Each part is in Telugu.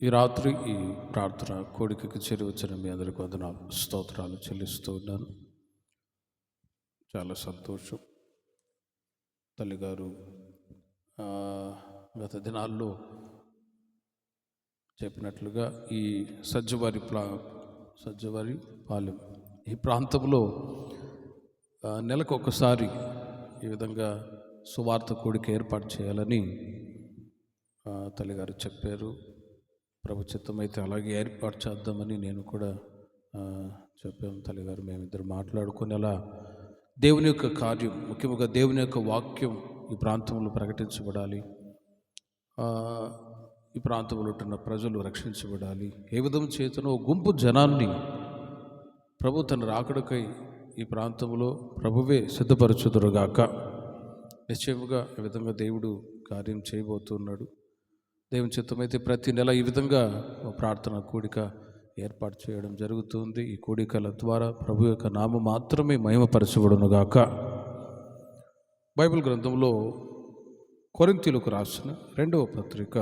ఈ రాత్రి ఈ ప్రార్థన కోడికకి చేరి వచ్చిన మీ అందరికి వందనాలు స్తోత్రాలు చెల్లిస్తూ ఉన్నాను. చాలా సంతోషం. తల్లిగారు గత దినాల్లో చెప్పినట్లుగా ఈ సజ్జవారి పాలెం ఈ ప్రాంతంలో నెలకు ఒకసారి ఈ విధంగా సువార్త కోడిక ఏర్పాటు చేయాలని తల్లిగారు చెప్పారు. ప్రభు చిత్తమైతే అలాగే ఏర్పాటు చేద్దామని నేను కూడా చెప్పాను. తల్లిగారు మేమిద్దరు మాట్లాడుకొని అలా దేవుని యొక్క కార్యం, ముఖ్యంగా దేవుని యొక్క వాక్యం ఈ ప్రాంతంలో ప్రకటించబడాలి, ఈ ప్రాంతంలో ఉంటున్న ప్రజలు రక్షించబడాలి. ఏ విధం చేతనో గుంపు జనాన్ని ప్రభు తన రాకడకై ఈ ప్రాంతంలో ప్రభువే సిద్ధపరచుదురుగాక. నిశ్చయముగా ఈ విధంగా దేవుడు కార్యం చేయబోతున్నాడు. దేవుని చిత్తమైతే ప్రతి నెల ఈ విధంగా ప్రార్థన కూడిక ఏర్పాటు చేయడం జరుగుతుంది. ఈ కూడికల ద్వారా ప్రభు యొక్క నామం మాత్రమే మహిమపరచబడునుగాక. బైబిల్ గ్రంథంలో కొరింథీయులకు రాసిన రెండవ పత్రిక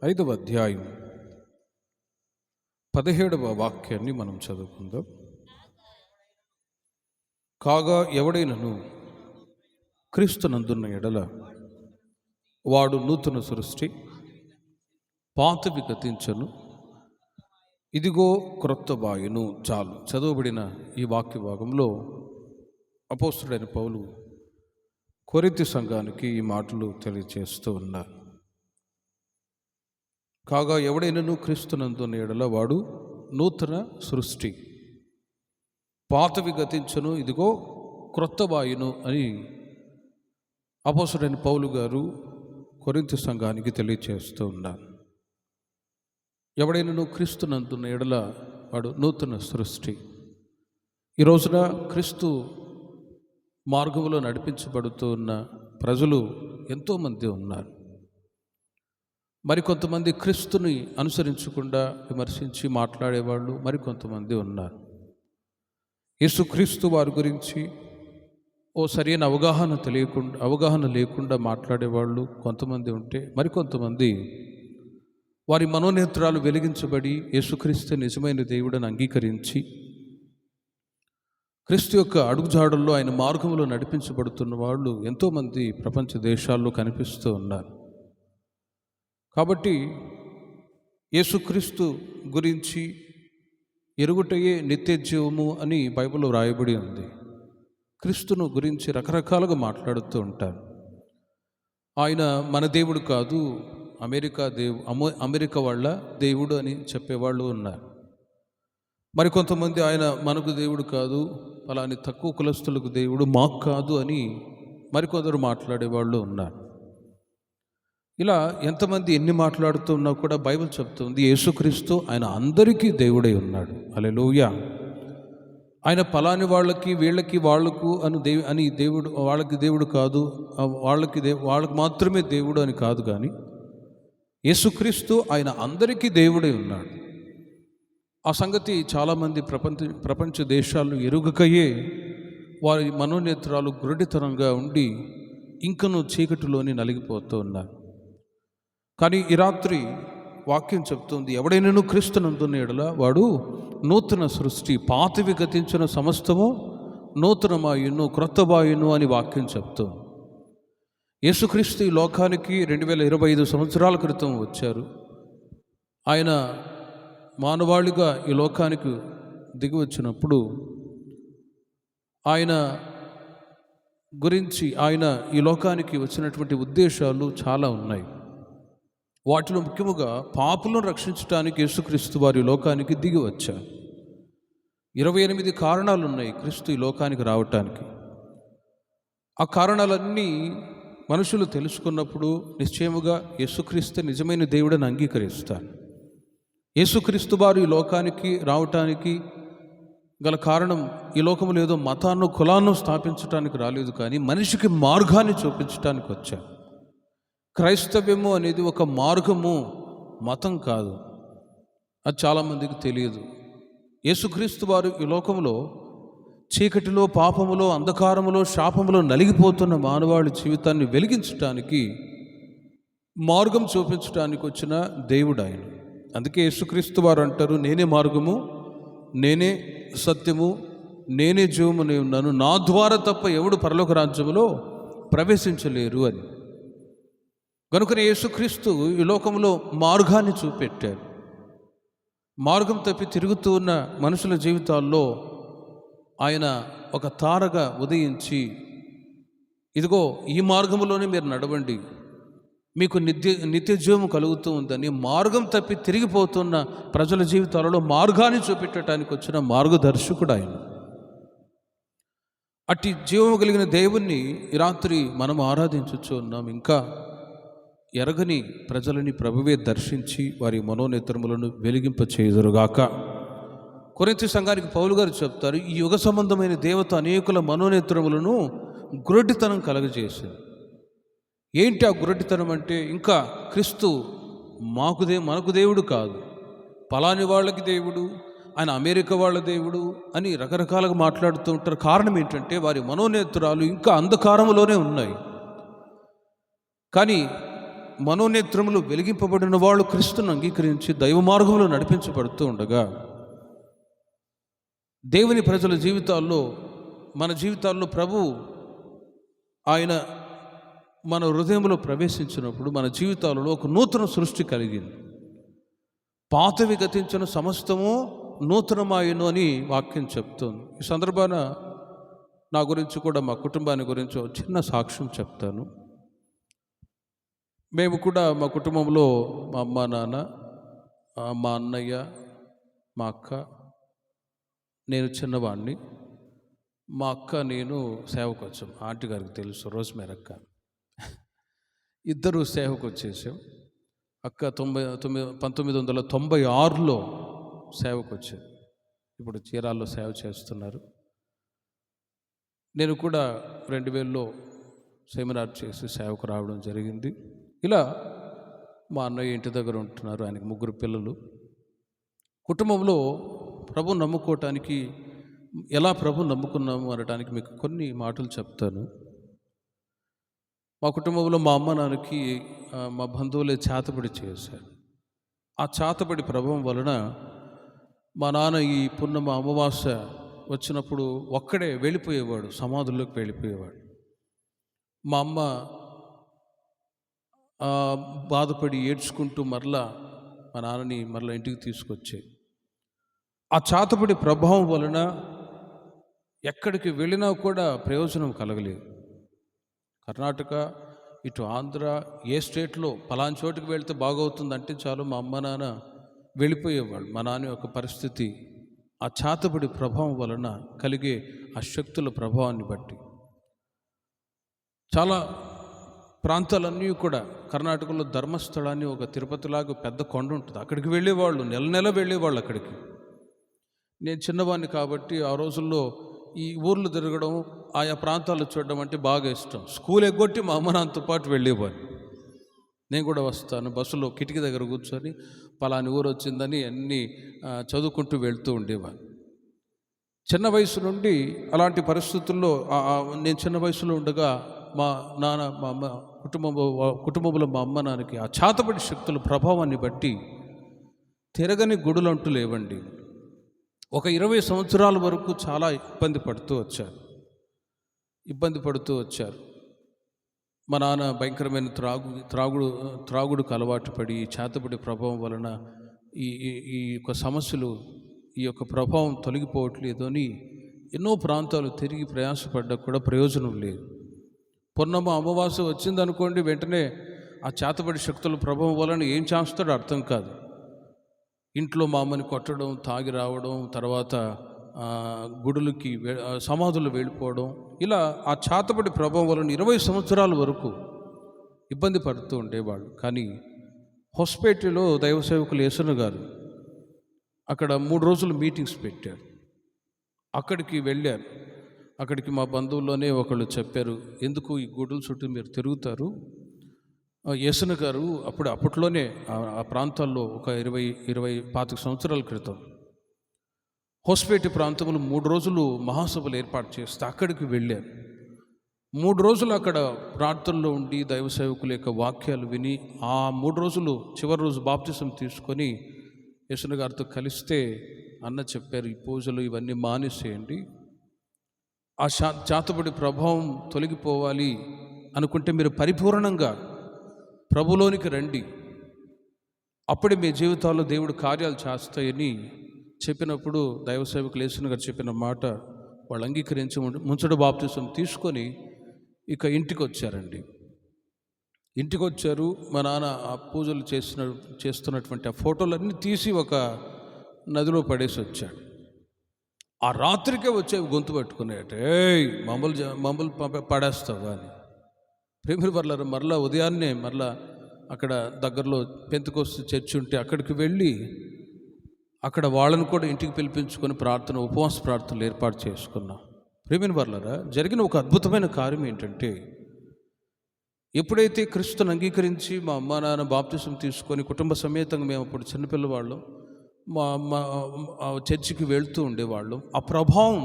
5వ అధ్యాయం 17వ వాక్యాన్ని మనం చదువుకుందాం. కాగా ఎవడైనను క్రీస్తునందున్న ఎడల వాడు నూతన సృష్టి, పాతవి గతించను, ఇదిగో క్రొత్త బాయును. చాలు. చదవబడిన ఈ వాక్య భాగంలో అపోస్తుడైన పౌలు కొరింథీ సంఘానికి ఈ మాటలు తెలియజేస్తూ ఉన్నారు. కాగా ఎవడైనను క్రీస్తునందున్న ఎడల వాడు నూతన సృష్టి, పాతవి గతించను, ఇదిగో క్రొత్త బాయును అని అపోస్తుడైన పౌలు గారు కొరింథీ సంఘానికి తెలియజేస్తూ ఉన్నారు. ఎవడైనా క్రీస్తునందున్న ఎడల వాడు నూతన సృష్టి. ఈ రోజున క్రీస్తు మార్గంలో నడిపించబడుతూ ఉన్న ప్రజలు ఎంతోమంది ఉన్నారు. మరికొంతమంది క్రీస్తుని అనుసరించకుండా విమర్శించి మాట్లాడేవాళ్ళు మరికొంతమంది ఉన్నారు. యేసుక్రీస్తు వారి గురించి సరైన అవగాహన లేకుండా మాట్లాడేవాళ్ళు కొంతమంది ఉంటే, మరికొంతమంది వారి మనోనేత్రాలు వెలిగించబడి యేసుక్రీస్తు నిజమైన దేవుడని అంగీకరించి క్రీస్తు యొక్క అడుగుజాడల్లో ఆయన మార్గంలో నడిపించబడుతున్న వాళ్ళు ఎంతోమంది ప్రపంచ దేశాల్లో కనిపిస్తూ ఉన్నారు. కాబట్టి యేసుక్రీస్తు గురించి ఎరుగుటయే నిత్య జీవము అని బైబిల్లో రాయబడి ఉంది. క్రీస్తును గురించి రకరకాలుగా మాట్లాడుతూ ఉంటారు. ఆయన మన దేవుడు కాదు, అమెరికా వాళ్ళ దేవుడు అని చెప్పేవాళ్ళు ఉన్నారు. మరికొంతమంది ఆయన మనకు దేవుడు కాదు, అలాని తక్కువ కులస్తులకు దేవుడు, మాకు కాదు అని మరికొందరు మాట్లాడేవాళ్ళు ఉన్నారు. ఇలా ఎంతమంది ఎన్ని మాట్లాడుతూ ఉన్నా కూడా బైబిల్ చెప్తుంది యేసుక్రీస్తు ఆయన అందరికీ దేవుడై ఉన్నాడు. హల్లెలూయా. ఆయన పలాని వాళ్ళకి వీళ్ళకి వాళ్లకు అని దేవుడు, వాళ్ళకి దేవుడు కాదు, వాళ్ళకి మాత్రమే దేవుడు అని కాదు, కానీ యేసుక్రీస్తు ఆయన అందరికీ దేవుడై ఉన్నాడు. ఆ సంగతి చాలామంది ప్రపంచ దేశాల్లో ఎరుగకయే వారి మనోనేత్రాలు గురుడితనంగా ఉండి ఇంకనూ చీకటిలోని నలిగిపోతూ ఉన్నారు. కానీ ఈ రాత్రి వాక్యం చెప్తుంది, ఎవడైనాను క్రీస్తునందున్న ఎడల వాడు నూతన సృష్టి, పాతవి గతించిన సమస్తము నూతనమాయును, క్రొత్తబాయును అని వాక్యం చెప్తుంది. యేసుక్రీస్తు ఈ లోకానికి 2025 సంవత్సరాల క్రితం వచ్చారు. ఆయన మానవాళిగా ఈ లోకానికి దిగి వచ్చినప్పుడు ఆయన గురించి, ఆయన ఈ లోకానికి వచ్చినటువంటి ఉద్దేశాలు చాలా ఉన్నాయి. వాటిలో ముఖ్యముగా పాపులను రక్షించడానికి యేసుక్రీస్తు వారి లోకానికి దిగి వచ్చారు. 28 కారణాలు ఉన్నాయి క్రీస్తు ఈ లోకానికి రావటానికి. ఆ కారణాలన్నీ మనుషులు తెలుసుకున్నప్పుడు నిశ్చయముగా యేసుక్రీస్తు నిజమైన దేవుడని అంగీకరిస్తారు. యేసుక్రీస్తు వారు ఈ లోకానికి రావటానికి గల కారణం, ఈ లోకములో ఏదో మతాన్ని కులాన్ని స్థాపించడానికి రాలేదు, కానీ మనిషికి మార్గాన్ని చూపించడానికి వచ్చారు. క్రైస్తవ్యము అనేది ఒక మార్గము, మతం కాదు. అది చాలామందికి తెలియదు. యేసుక్రీస్తు వారు ఈ లోకంలో చీకటిలో, పాపములో, అంధకారములో, శాపములో నలిగిపోతున్న మానవాళి జీవితాన్ని వెలిగించటానికి, మార్గం చూపించడానికి వచ్చిన దేవుడు ఆయన. అందుకే యేసుక్రీస్తు వారు అంటారు, నేనే మార్గము, నేనే సత్యము, నేనే జీవమునే ఉన్నాను, నా ద్వారా తప్ప ఎవడు పరలోక రాజ్యములో ప్రవేశించలేరు అని. కనుకనే యేసుక్రీస్తు ఈ లోకంలో మార్గాన్ని చూపెట్టారు. మార్గం తప్పి తిరుగుతూ ఉన్న మనుషుల జీవితాల్లో ఆయన ఒక తారగా ఉదయించి, ఇదిగో ఈ మార్గంలోనే మీరు నడవండి, మీకు నిత్య జీవం కలుగుతూ ఉందని మార్గం తప్పి తిరిగిపోతున్న ప్రజల జీవితాలలో మార్గాన్ని చూపెట్టడానికి వచ్చిన మార్గదర్శకుడు ఆయన. అట్టి జీవము కలిగిన దేవుణ్ణి ఈ రాత్రి మనం ఆరాధించచ్చు ఉన్నాం. ఇంకా ఎరగని ప్రజలని ప్రభువే దర్శించి వారి మనోనేత్రములను వెలిగింప చేయుదురుగాక. కొరింథీ సంఘానికి పౌలు గారు చెప్తారు, ఈ యుగ సంబంధమైన దేవత అనేకుల మనోనేత్రములను గురడితనం కలగజేసింది. ఏంటి ఆ గురడితనం అంటే, ఇంకా క్రీస్తు మనకు దేవుడు కాదు, పలాని వాళ్ళకి దేవుడు, ఆయన అమెరికా వాళ్ళ దేవుడు అని రకరకాలుగా మాట్లాడుతూ ఉంటారు. కారణం ఏంటంటే వారి మనోనేత్రాలు ఇంకా అంధకారములోనే ఉన్నాయి. కానీ మనోనేత్రములు వెలిగింపబడిన వాళ్ళు క్రీస్తును అంగీకరించి దైవ మార్గంలో నడిపించబడుతూ ఉండగా, దేవుని ప్రజల జీవితాల్లో, మన జీవితాల్లో ప్రభు ఆయన మన హృదయంలో ప్రవేశించినప్పుడు మన జీవితాలలో ఒక నూతన సృష్టి కలిగింది. పాతవి గతించిన సమస్తము నూతనమాయను అని వాక్యం చెప్తుంది. ఈ సందర్భాన నా గురించి కూడా, మా కుటుంబాన్ని గురించి ఒక చిన్న సాక్ష్యం చెప్తాను. మేము కూడా మా కుటుంబంలో మా అమ్మ, నాన్న, మా అన్నయ్య, మా అక్క, నేను చిన్నవాడిని. మా అక్క నేను సేవకు వచ్చాం. ఆంటీ గారికి తెలుసు, రోజ్మేర్ అక్క. ఇద్దరు సేవకు వచ్చేసాం. అక్క 1996లో సేవకు వచ్చారు. ఇప్పుడు చీరాల్లో సేవ చేస్తున్నారు. నేను కూడా 2000లో సెమినార్ చేసి సేవకు రావడం జరిగింది. ఇలా మా అన్నయ్య ఇంటి దగ్గర ఉంటున్నారు, ఆయనకి 3 పిల్లలు. కుటుంబంలో ప్రభు నమ్ముకోవటానికి, ఎలా ప్రభు నమ్ముకున్నాము అనడానికి మీకు కొన్ని మాటలు చెప్తాను. మా కుటుంబంలో మా అమ్మ నాన్నకి మా బంధువులే చేతబడి చేశారు. ఆ చేతబడి ప్రభావం వలన మా నాన్న ఈ పున్నమ అమావాస్య వచ్చినప్పుడు ఒక్కడే వెళ్ళిపోయేవాడు, సమాధుల్లోకి వెళ్ళిపోయేవాడు. మా అమ్మ బాధపడి ఏడ్చుకుంటూ మరలా మా నాన్నని మరలా ఇంటికి తీసుకొచ్చేది. ఆ చేతబడి ప్రభావం వలన ఎక్కడికి వెళ్ళినా కూడా ప్రయోజనం కలగలేదు. కర్ణాటక, ఇటు ఆంధ్ర, ఏ స్టేట్లో పలానా చోటుకి వెళ్తే బాగవుతుందంటే చాలు మా అమ్మ నాన్న వెళ్ళిపోయేవాళ్ళు. మా నాన్న యొక్క పరిస్థితి ఆ చేతబడి ప్రభావం వలన కలిగే ఆ శక్తుల ప్రభావాన్ని బట్టి చాలా ప్రాంతాలన్నీ కూడా, కర్ణాటకలో ధర్మస్థలాన్ని ఒక తిరుపతిలాగా పెద్ద కొండ ఉంటుంది, అక్కడికి వెళ్ళేవాళ్ళు, నెల వెళ్ళేవాళ్ళు అక్కడికి. నేను చిన్నవాడిని కాబట్టి ఆ రోజుల్లో ఈ ఊర్లు తిరగడం, ఆయా ప్రాంతాలు చూడడం అంటే బాగా ఇష్టం. స్కూల్ ఎగ్గొట్టి మా అమ్మ నాన్నతో పాటు వెళ్ళేవాడిని. నేను కూడా వస్తాను, బస్సులో కిటికీ దగ్గర కూర్చొని పలాని ఊరు వచ్చిందని అన్నీ చదువుకుంటూ వెళ్తూ ఉండేవాడిని. చిన్న వయసు నుండి అలాంటి పరిస్థితుల్లో నేను చిన్న వయసులో ఉండగా మా నాన్న, మా అమ్మ కుటుంబంలో మా అమ్మ నాన్నకి ఆ చేతబడి శక్తుల ప్రభావాన్ని బట్టి తిరగని గుడులంటూ లేవండి. ఒక 20 సంవత్సరాల వరకు చాలా ఇబ్బంది పడుతూ వచ్చారు. మా నాన్న భయంకరమైన త్రాగుడుకు అలవాటు పడి చేతబడి ప్రభావం వలన ఈ యొక్క సమస్యలు, ఈ యొక్క ప్రభావం తొలగిపోవట్లేదు అని ఎన్నో ప్రాంతాలు తిరిగి ప్రయాసపడ్డా కూడా ప్రయోజనం లేదు. పూర్ణమ అమావాస్య వచ్చిందనుకోండి, వెంటనే ఆ చేతబడి శక్తుల ప్రభావం వలన ఏం చేస్తాడో అర్థం కాదు. ఇంట్లో మా అమ్మని కొట్టడం, తాగి రావడం, తర్వాత గుడులకి సమాధులు వెళ్ళిపోవడం, ఇలా ఆ చేతబడి ప్రభావం వలన 20 సంవత్సరాల వరకు ఇబ్బంది పడుతూ ఉండేవాళ్ళు. కానీ హొస్పేటలో దైవ సేవకులు యేసన్న గారు అక్కడ 3 రోజులు మీటింగ్స్ పెట్టారు. అక్కడికి వెళ్ళారు. అక్కడికి మా బంధువుల్లోనే ఒకళ్ళు చెప్పారు, ఎందుకు ఈ గుడుల చుట్టూ మీరు తిరుగుతారు? యేసన్న గారు అప్పట్లోనే ఆ ప్రాంతాల్లో ఒక 20-25 సంవత్సరాల క్రితం హోస్పేట ప్రాంతంలో 3 రోజులు మహాసభలు ఏర్పాటు చేస్తే అక్కడికి వెళ్ళాను. 3 రోజులు అక్కడ ప్రార్థనలో ఉండి దైవ సేవకుల యొక్క వాక్యాలు విని, ఆ 3 రోజులు చివరి రోజు బాప్తిసం తీసుకొని యేసన్న గారితో కలిస్తే అన్న చెప్పారు, ఈ పూజలు ఇవన్నీ మానేసేయండి, ఆ చాతబడి ప్రభావం తొలగిపోవాలి అనుకుంటే మీరు పరిపూర్ణంగా ప్రభులోనికి రండి, అప్పుడే మీ జీవితాల్లో దేవుడు కార్యాలు చేస్తాయని చెప్పినప్పుడు దైవ సేవకులు యేసన్న గారు చెప్పిన మాట వాళ్ళు అంగీకరించి ముంచడు బాప్తిసం తీసుకొని ఇక ఇంటికి వచ్చారండి. ఇంటికి వచ్చారు. మా నాన్న ఆ పూజలు చేస్తున్నటువంటి ఆ ఫోటోలన్నీ తీసి ఒక నదిలో పడేసి వచ్చాడు. ఆ రాత్రికే వచ్చేవి గొంతు పట్టుకునేట, ఏయ్ మమ్మల్ని పడేస్తావా అని. ప్రేమిల వల్ల మరలా ఉదయాన్నే మరలా అక్కడ దగ్గరలో పెంతెకోస్తు చర్చి ఉంటే అక్కడికి వెళ్ళి అక్కడ వాళ్ళను కూడా ఇంటికి పిలిపించుకొని ఉపవాస ప్రార్థనలు ఏర్పాటు చేసుకున్నాం. ప్రేమిల వల్ల జరిగిన ఒక అద్భుతమైన కార్యం ఏంటంటే, ఎప్పుడైతే క్రీస్తుని అంగీకరించి మా అమ్మ నాన్న బాప్తిసం తీసుకొని కుటుంబ సమేతంగా మేము అప్పుడు చిన్నపిల్లవాళ్ళం మా చర్చికి వెళ్తూ ఉండేవాళ్ళం, ఆ ప్రభావం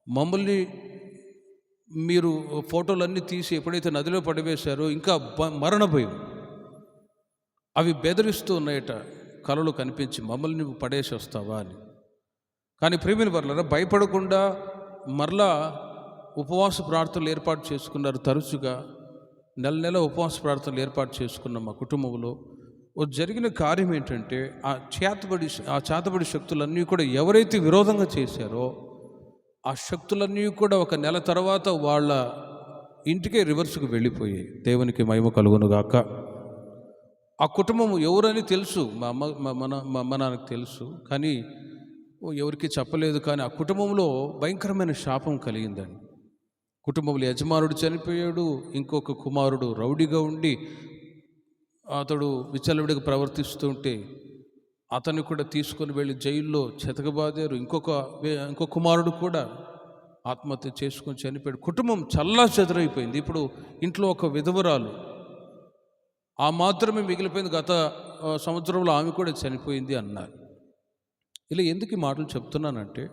మమ్మల్ని మీరు ఫోటోలన్నీ తీసి ఎప్పుడైతే నదిలో పడివేశారో ఇంకా మరణ భయం అవి బెదిరిస్తూ ఉన్నాయట. కలలో కనిపించి మమ్మల్ని నువ్వు పడేసి వస్తావా అని. కానీ ప్రేమిల వల్ల భయపడకుండా మరలా ఉపవాస ప్రార్థనలు ఏర్పాటు చేసుకున్నారు. తరచుగా నెల ఉపవాస ప్రార్థనలు ఏర్పాటు చేసుకున్న మా కుటుంబంలో జరిగిన కార్యం ఏంటంటే, ఆ చేతబడి శక్తులన్నీ కూడా ఎవరైతే విరోధంగా చేశారో ఆ శక్తులన్నీ కూడా ఒక నెల తర్వాత వాళ్ళ ఇంటికే రివర్స్కి వెళ్ళిపోయాయి. దేవునికి మహిమ కలుగునుగాక. ఆ కుటుంబం ఎవరని తెలుసు, మా అమ్మ నాన్నకు తెలుసు, కానీ ఎవరికి చెప్పలేదు. కానీ ఆ కుటుంబంలో భయంకరమైన శాపం కలిగిందండి. కుటుంబంలో యజమానుడు చనిపోయాడు, ఇంకొక కుమారుడు రౌడీగా ఉండి అతడు విచ్చలవిడిగా ప్రవర్తిస్తుంటే అతన్ని కూడా తీసుకొని వెళ్ళి జైల్లో చెతకబాదారు. ఇంకొక కుమారుడు కూడా ఆత్మహత్య చేసుకొని చనిపోయాడు. కుటుంబం చల్లా చెదరైపోయింది. ఇప్పుడు ఇంట్లో ఒక విధవరాలు ఆ మాత్రమే మిగిలిపోయింది. గత సంవత్సరంలో ఆమె కూడా చనిపోయింది అన్నారు. ఇలా ఎందుకు ఈ మాటలు చెప్తున్నానంటే,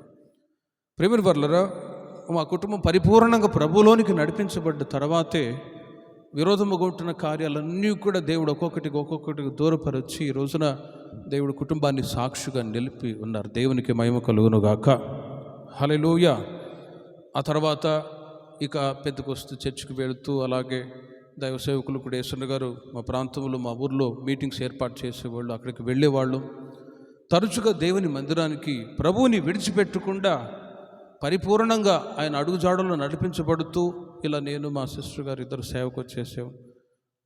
ప్రేమిల వర్లరా, మా కుటుంబం పరిపూర్ణంగా ప్రభువులోనికి నడిపించబడ్డ తర్వాతే విరోధముగా ఉంటున్న కార్యాలన్నీ కూడా దేవుడు ఒక్కొక్కటి దూరపరచి ఈ రోజున దేవుడు కుటుంబాన్ని సాక్షిగా నిలిపి ఉన్నారు. దేవునికి మహిమ కలుగునుగాక. హల్లెలూయా. ఆ తర్వాత ఇక పెంతెకోస్తు చర్చికి వెళుతూ, అలాగే దైవ సేవకులు కూడా యేసన్న గారు మా ప్రాంతంలో మా ఊర్లో మీటింగ్స్ ఏర్పాటు చేసేవాళ్ళు, అక్కడికి వెళ్ళేవాళ్ళు. తరచుగా దేవుని మందిరానికి ప్రభువుని విడిచిపెట్టకుండా పరిపూర్ణంగా ఆయన అడుగుజాడల్లో నడిపించబడుతూ ఇలా నేను మా సిస్టర్ గారు ఇద్దరు సేవకు వచ్చేసాం.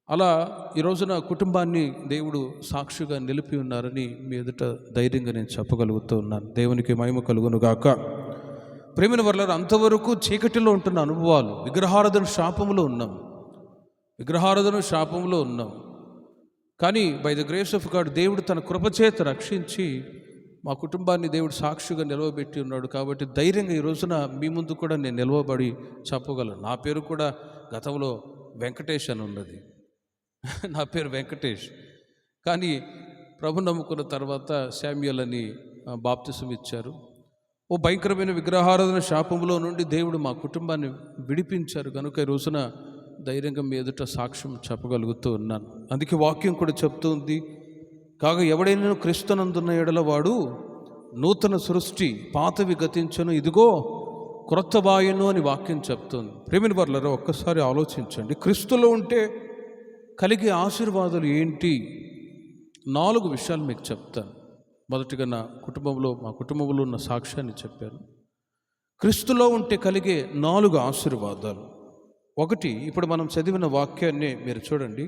అలా ఈ రోజున కుటుంబాన్ని దేవుడు సాక్షిగా నిలిపి ఉన్నారని మీ ఎదుట ధైర్యంగా నేను చెప్పగలుగుతూ ఉన్నాను. దేవునికి మహిమ కలుగునుగాక. ప్రేమిన వల్ల అంతవరకు చీకటిలో ఉంటున్న అనుభవాలు, విగ్రహారాధన శాపంలో ఉన్నాం. కానీ by the grace of God దేవుడు తన కృపచేత రక్షించి మా కుటుంబాన్ని దేవుడు సాక్షిగా నిలవబెట్టి ఉన్నాడు. కాబట్టి ధైర్యంగా ఈ రోజున మీ ముందు కూడా నేను నిలవబడి చెప్పగలను. నా పేరు కూడా గతంలో వెంకటేష్ అని ఉన్నది. నా పేరు వెంకటేష్. కానీ ప్రభు నమ్ముకున్న తర్వాత శామ్యూల్ అని బాప్తిసం ఇచ్చారు. ఓ భయంకరమైన విగ్రహారాధన శాపంలో నుండి దేవుడు మా కుటుంబాన్ని విడిపించారు. కనుక ఈ రోజున ధైర్యంగా మీ ఎదుట సాక్ష్యం చెప్పగలుగుతూ ఉన్నాను. అందుకే వాక్యం కూడా చెప్తుంది, కాగా ఎవడైనా క్రీస్తునందున్న ఎడల వాడు నూతన సృష్టి, పాతవి గతించను, ఇదిగో క్రొత్త బాయను అని వాక్యం చెప్తుంది. ప్రేమిన వర్లరా, ఒక్కసారి ఆలోచించండి. క్రీస్తులో ఉంటే కలిగే ఆశీర్వాదాలు ఏంటి? 4 విషయాలు మీకు చెప్తాను. మొదటిగా మా కుటుంబంలో ఉన్న సాక్ష్యాన్ని చెప్పాను. క్రీస్తులో ఉంటే కలిగే 4 ఆశీర్వాదాలు. 1, ఇప్పుడు మనం చదివిన వాక్యాన్ని మీరు చూడండి.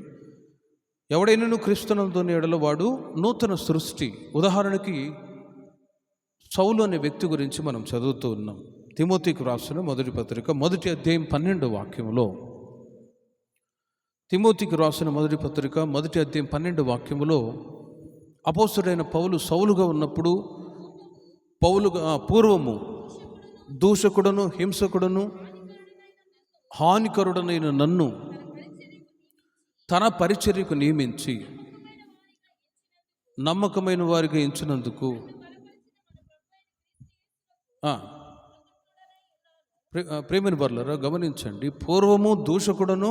ఎవడైనా క్రీస్తునందున్న ఎడల వాడు నూతన సృష్టి. ఉదాహరణకి సౌలు అనే వ్యక్తి గురించి మనం చదువుతూ ఉన్నాం. తిమోతికి రాసిన మొదటి పత్రిక 1వ అధ్యాయం 12వ వాక్యములో, తిమోతికి రాసిన మొదటి పత్రిక 1వ అధ్యాయం 12వ వాక్యములో అపోస్తలుడైన పౌలు సౌలుగా ఉన్నప్పుడు, పూర్వము దూషకుడను, హింసకుడను, హానికరుడనైన నన్ను తన పరిచర్యకు నియమించి నమ్మకమైన వారిగా ఎంచినందుకు ప్రేమిని వర్లరా గమనించండి, పూర్వము దూషకుడను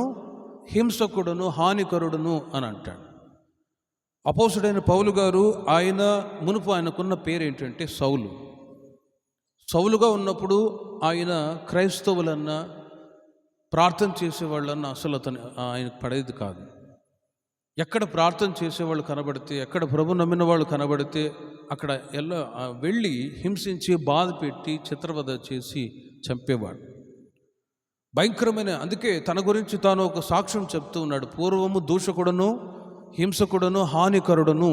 హింసకుడను హానికరుడును అని అంటాడు. అపోస్తుడైన పౌలు గారు మునుపు ఆయనకున్న పేరు ఏంటంటే సౌలు. సౌలుగా ఉన్నప్పుడు ఆయన క్రైస్తవులన్నా ప్రార్థన చేసేవాళ్ళన్నా అసలు ఆయనకు పడేది కాదు. ఎక్కడ ప్రార్థన చేసేవాళ్ళు కనబడితే, ఎక్కడ ప్రభు నమ్మిన వాళ్ళు కనబడితే అక్కడ వెళ్ళి హింసించి బాధ పెట్టి చిత్రవద చేసి చంపేవాడు. భయంకరమైన, అందుకే తన గురించి తాను ఒక సాక్ష్యం చెప్తూ ఉన్నాడు, పూర్వము దూషకుడను హింసకుడను హానికరుడును.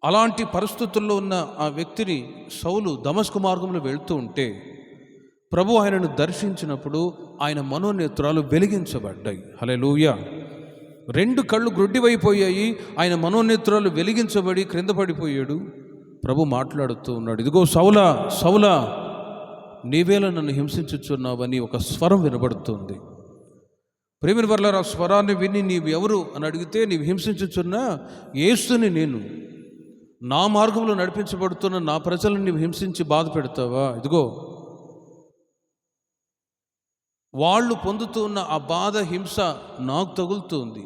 అలాంటి పరిస్థితుల్లో ఉన్న ఆ వ్యక్తిని సౌలు దమస్కు మార్గంలో వెళ్తూ ఉంటే ప్రభు ఆయనను దర్శించినప్పుడు ఆయన మనోనేత్రాలు వెలిగించబడ్డాయి. హల్లెలూయా. 2 కళ్ళు గ్రుడ్డివైపోయాయి. ఆయన మనోనేత్రాలు వెలిగించబడి క్రింద పడిపోయాడు. ప్రభు మాట్లాడుతూ ఉన్నాడు, ఇదిగో సౌలా సౌలా, నీవేళ నన్ను హింసించుచున్నావని ఒక స్వరం వినబడుతుంది. ప్రేమిని వర్లారా, ఆ స్వరాన్ని విని నీవు ఎవరు అని అడిగితే, నీవు హింసించుచున్న యేసుని నేను, నా మార్గంలో నడిపించబడుతున్న నా ప్రజలను నీవు హింసించి బాధ పెడతావా? ఇదిగో వాళ్ళు పొందుతున్న ఆ బాధ హింస నాకు తగులుతుంది.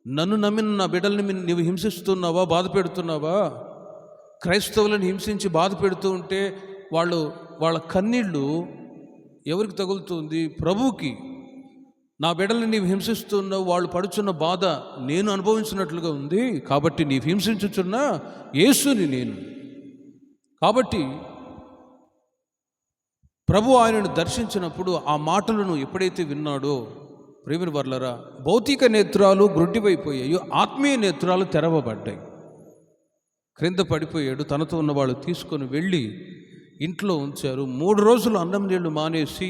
నన్ను నమ్మిన నా బిడ్డల్ని నీవు హింసిస్తున్నావా, బాధ పెడుతున్నావా? క్రైస్తవులను హింసించి బాధ పెడుతూ ఉంటే వాళ్ళ కన్నీళ్ళు ఎవరికి తగులుతుంది? ప్రభువుకి. నా బిడ్డల్ని నీవు హింసిస్తున్నావు, వాళ్ళు పడుచున్న బాధ నేను అనుభవించినట్లుగా ఉంది, కాబట్టి నీవు హింసించుచున్న యేసుని నేను. కాబట్టి ప్రభు ఆయనను దర్శించినప్పుడు ఆ మాటలను ఎప్పుడైతే విన్నాడో, ప్రేమిని వర్లరా, భౌతిక నేత్రాలు గ్రుడ్డివైపోయాయో, ఆత్మీయ నేత్రాలు తెరవబడ్డాయి. క్రింద పడిపోయాడు. తనతో ఉన్న వాళ్ళు తీసుకొని వెళ్ళి ఇంట్లో ఉంచారు. 3 రోజులు అన్నం నీళ్లు మానేసి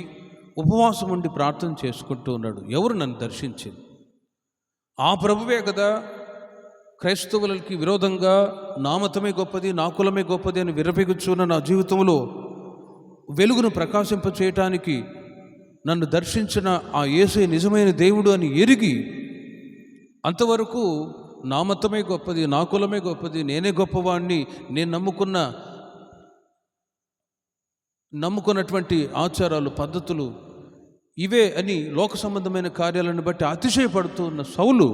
ఉపవాసం ఉండి ప్రార్థన చేసుకుంటూ ఉన్నాడు. ఎవరు నన్ను దర్శించింది? ఆ ప్రభువే కదా క్రైస్తవులకి విరోధంగా నా మతమే గొప్పది, నా కులమే గొప్పది అని విరపెగుచున్న నా జీవితంలో వెలుగును ప్రకాశింపచేయటానికి నన్ను దర్శించిన ఆ యేసే నిజమైన దేవుడు అని ఎరిగి, అంతవరకు నా మతమే గొప్పది, నా కులమే గొప్పది, నేనే గొప్పవాణ్ణి, నేను నమ్ముకున్నటువంటి ఆచారాలు పద్ధతులు ఇవే అని లోక సంబంధమైన కార్యాలను బట్టి అతిశయపడుతూ ఉన్న సౌలు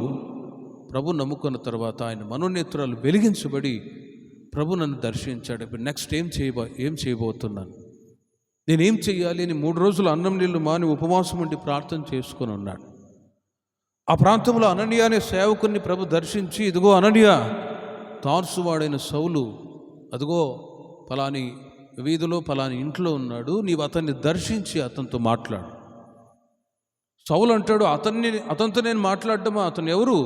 ప్రభు నమ్ముకున్న తర్వాత ఆయన మనోనేత్రాలు వెలిగించబడి ప్రభు నన్ను దర్శించాడు. ఇప్పుడు నెక్స్ట్ ఏం చేయబోతున్నాను, నేనేం చెయ్యాలి అని 3 రోజులు అన్నం నీళ్లు మాని ఉపవాసం ఉండి ప్రార్థన చేసుకొని ఉన్నాడు. ఆ ప్రాంతంలో అననీయ అనే సేవకుని ప్రభు దర్శించి, ఇదిగో అననీయ, తార్సువాడైన సౌలు అదిగో ఫలాని వీధిలో ఫలాని ఇంట్లో ఉన్నాడు, నీవు అతన్ని దర్శించి అతనితో మాట్లాడు. సౌలు అంటాడు, అతనితో నేను మాట్లాడటమా? అతను ఎవరు?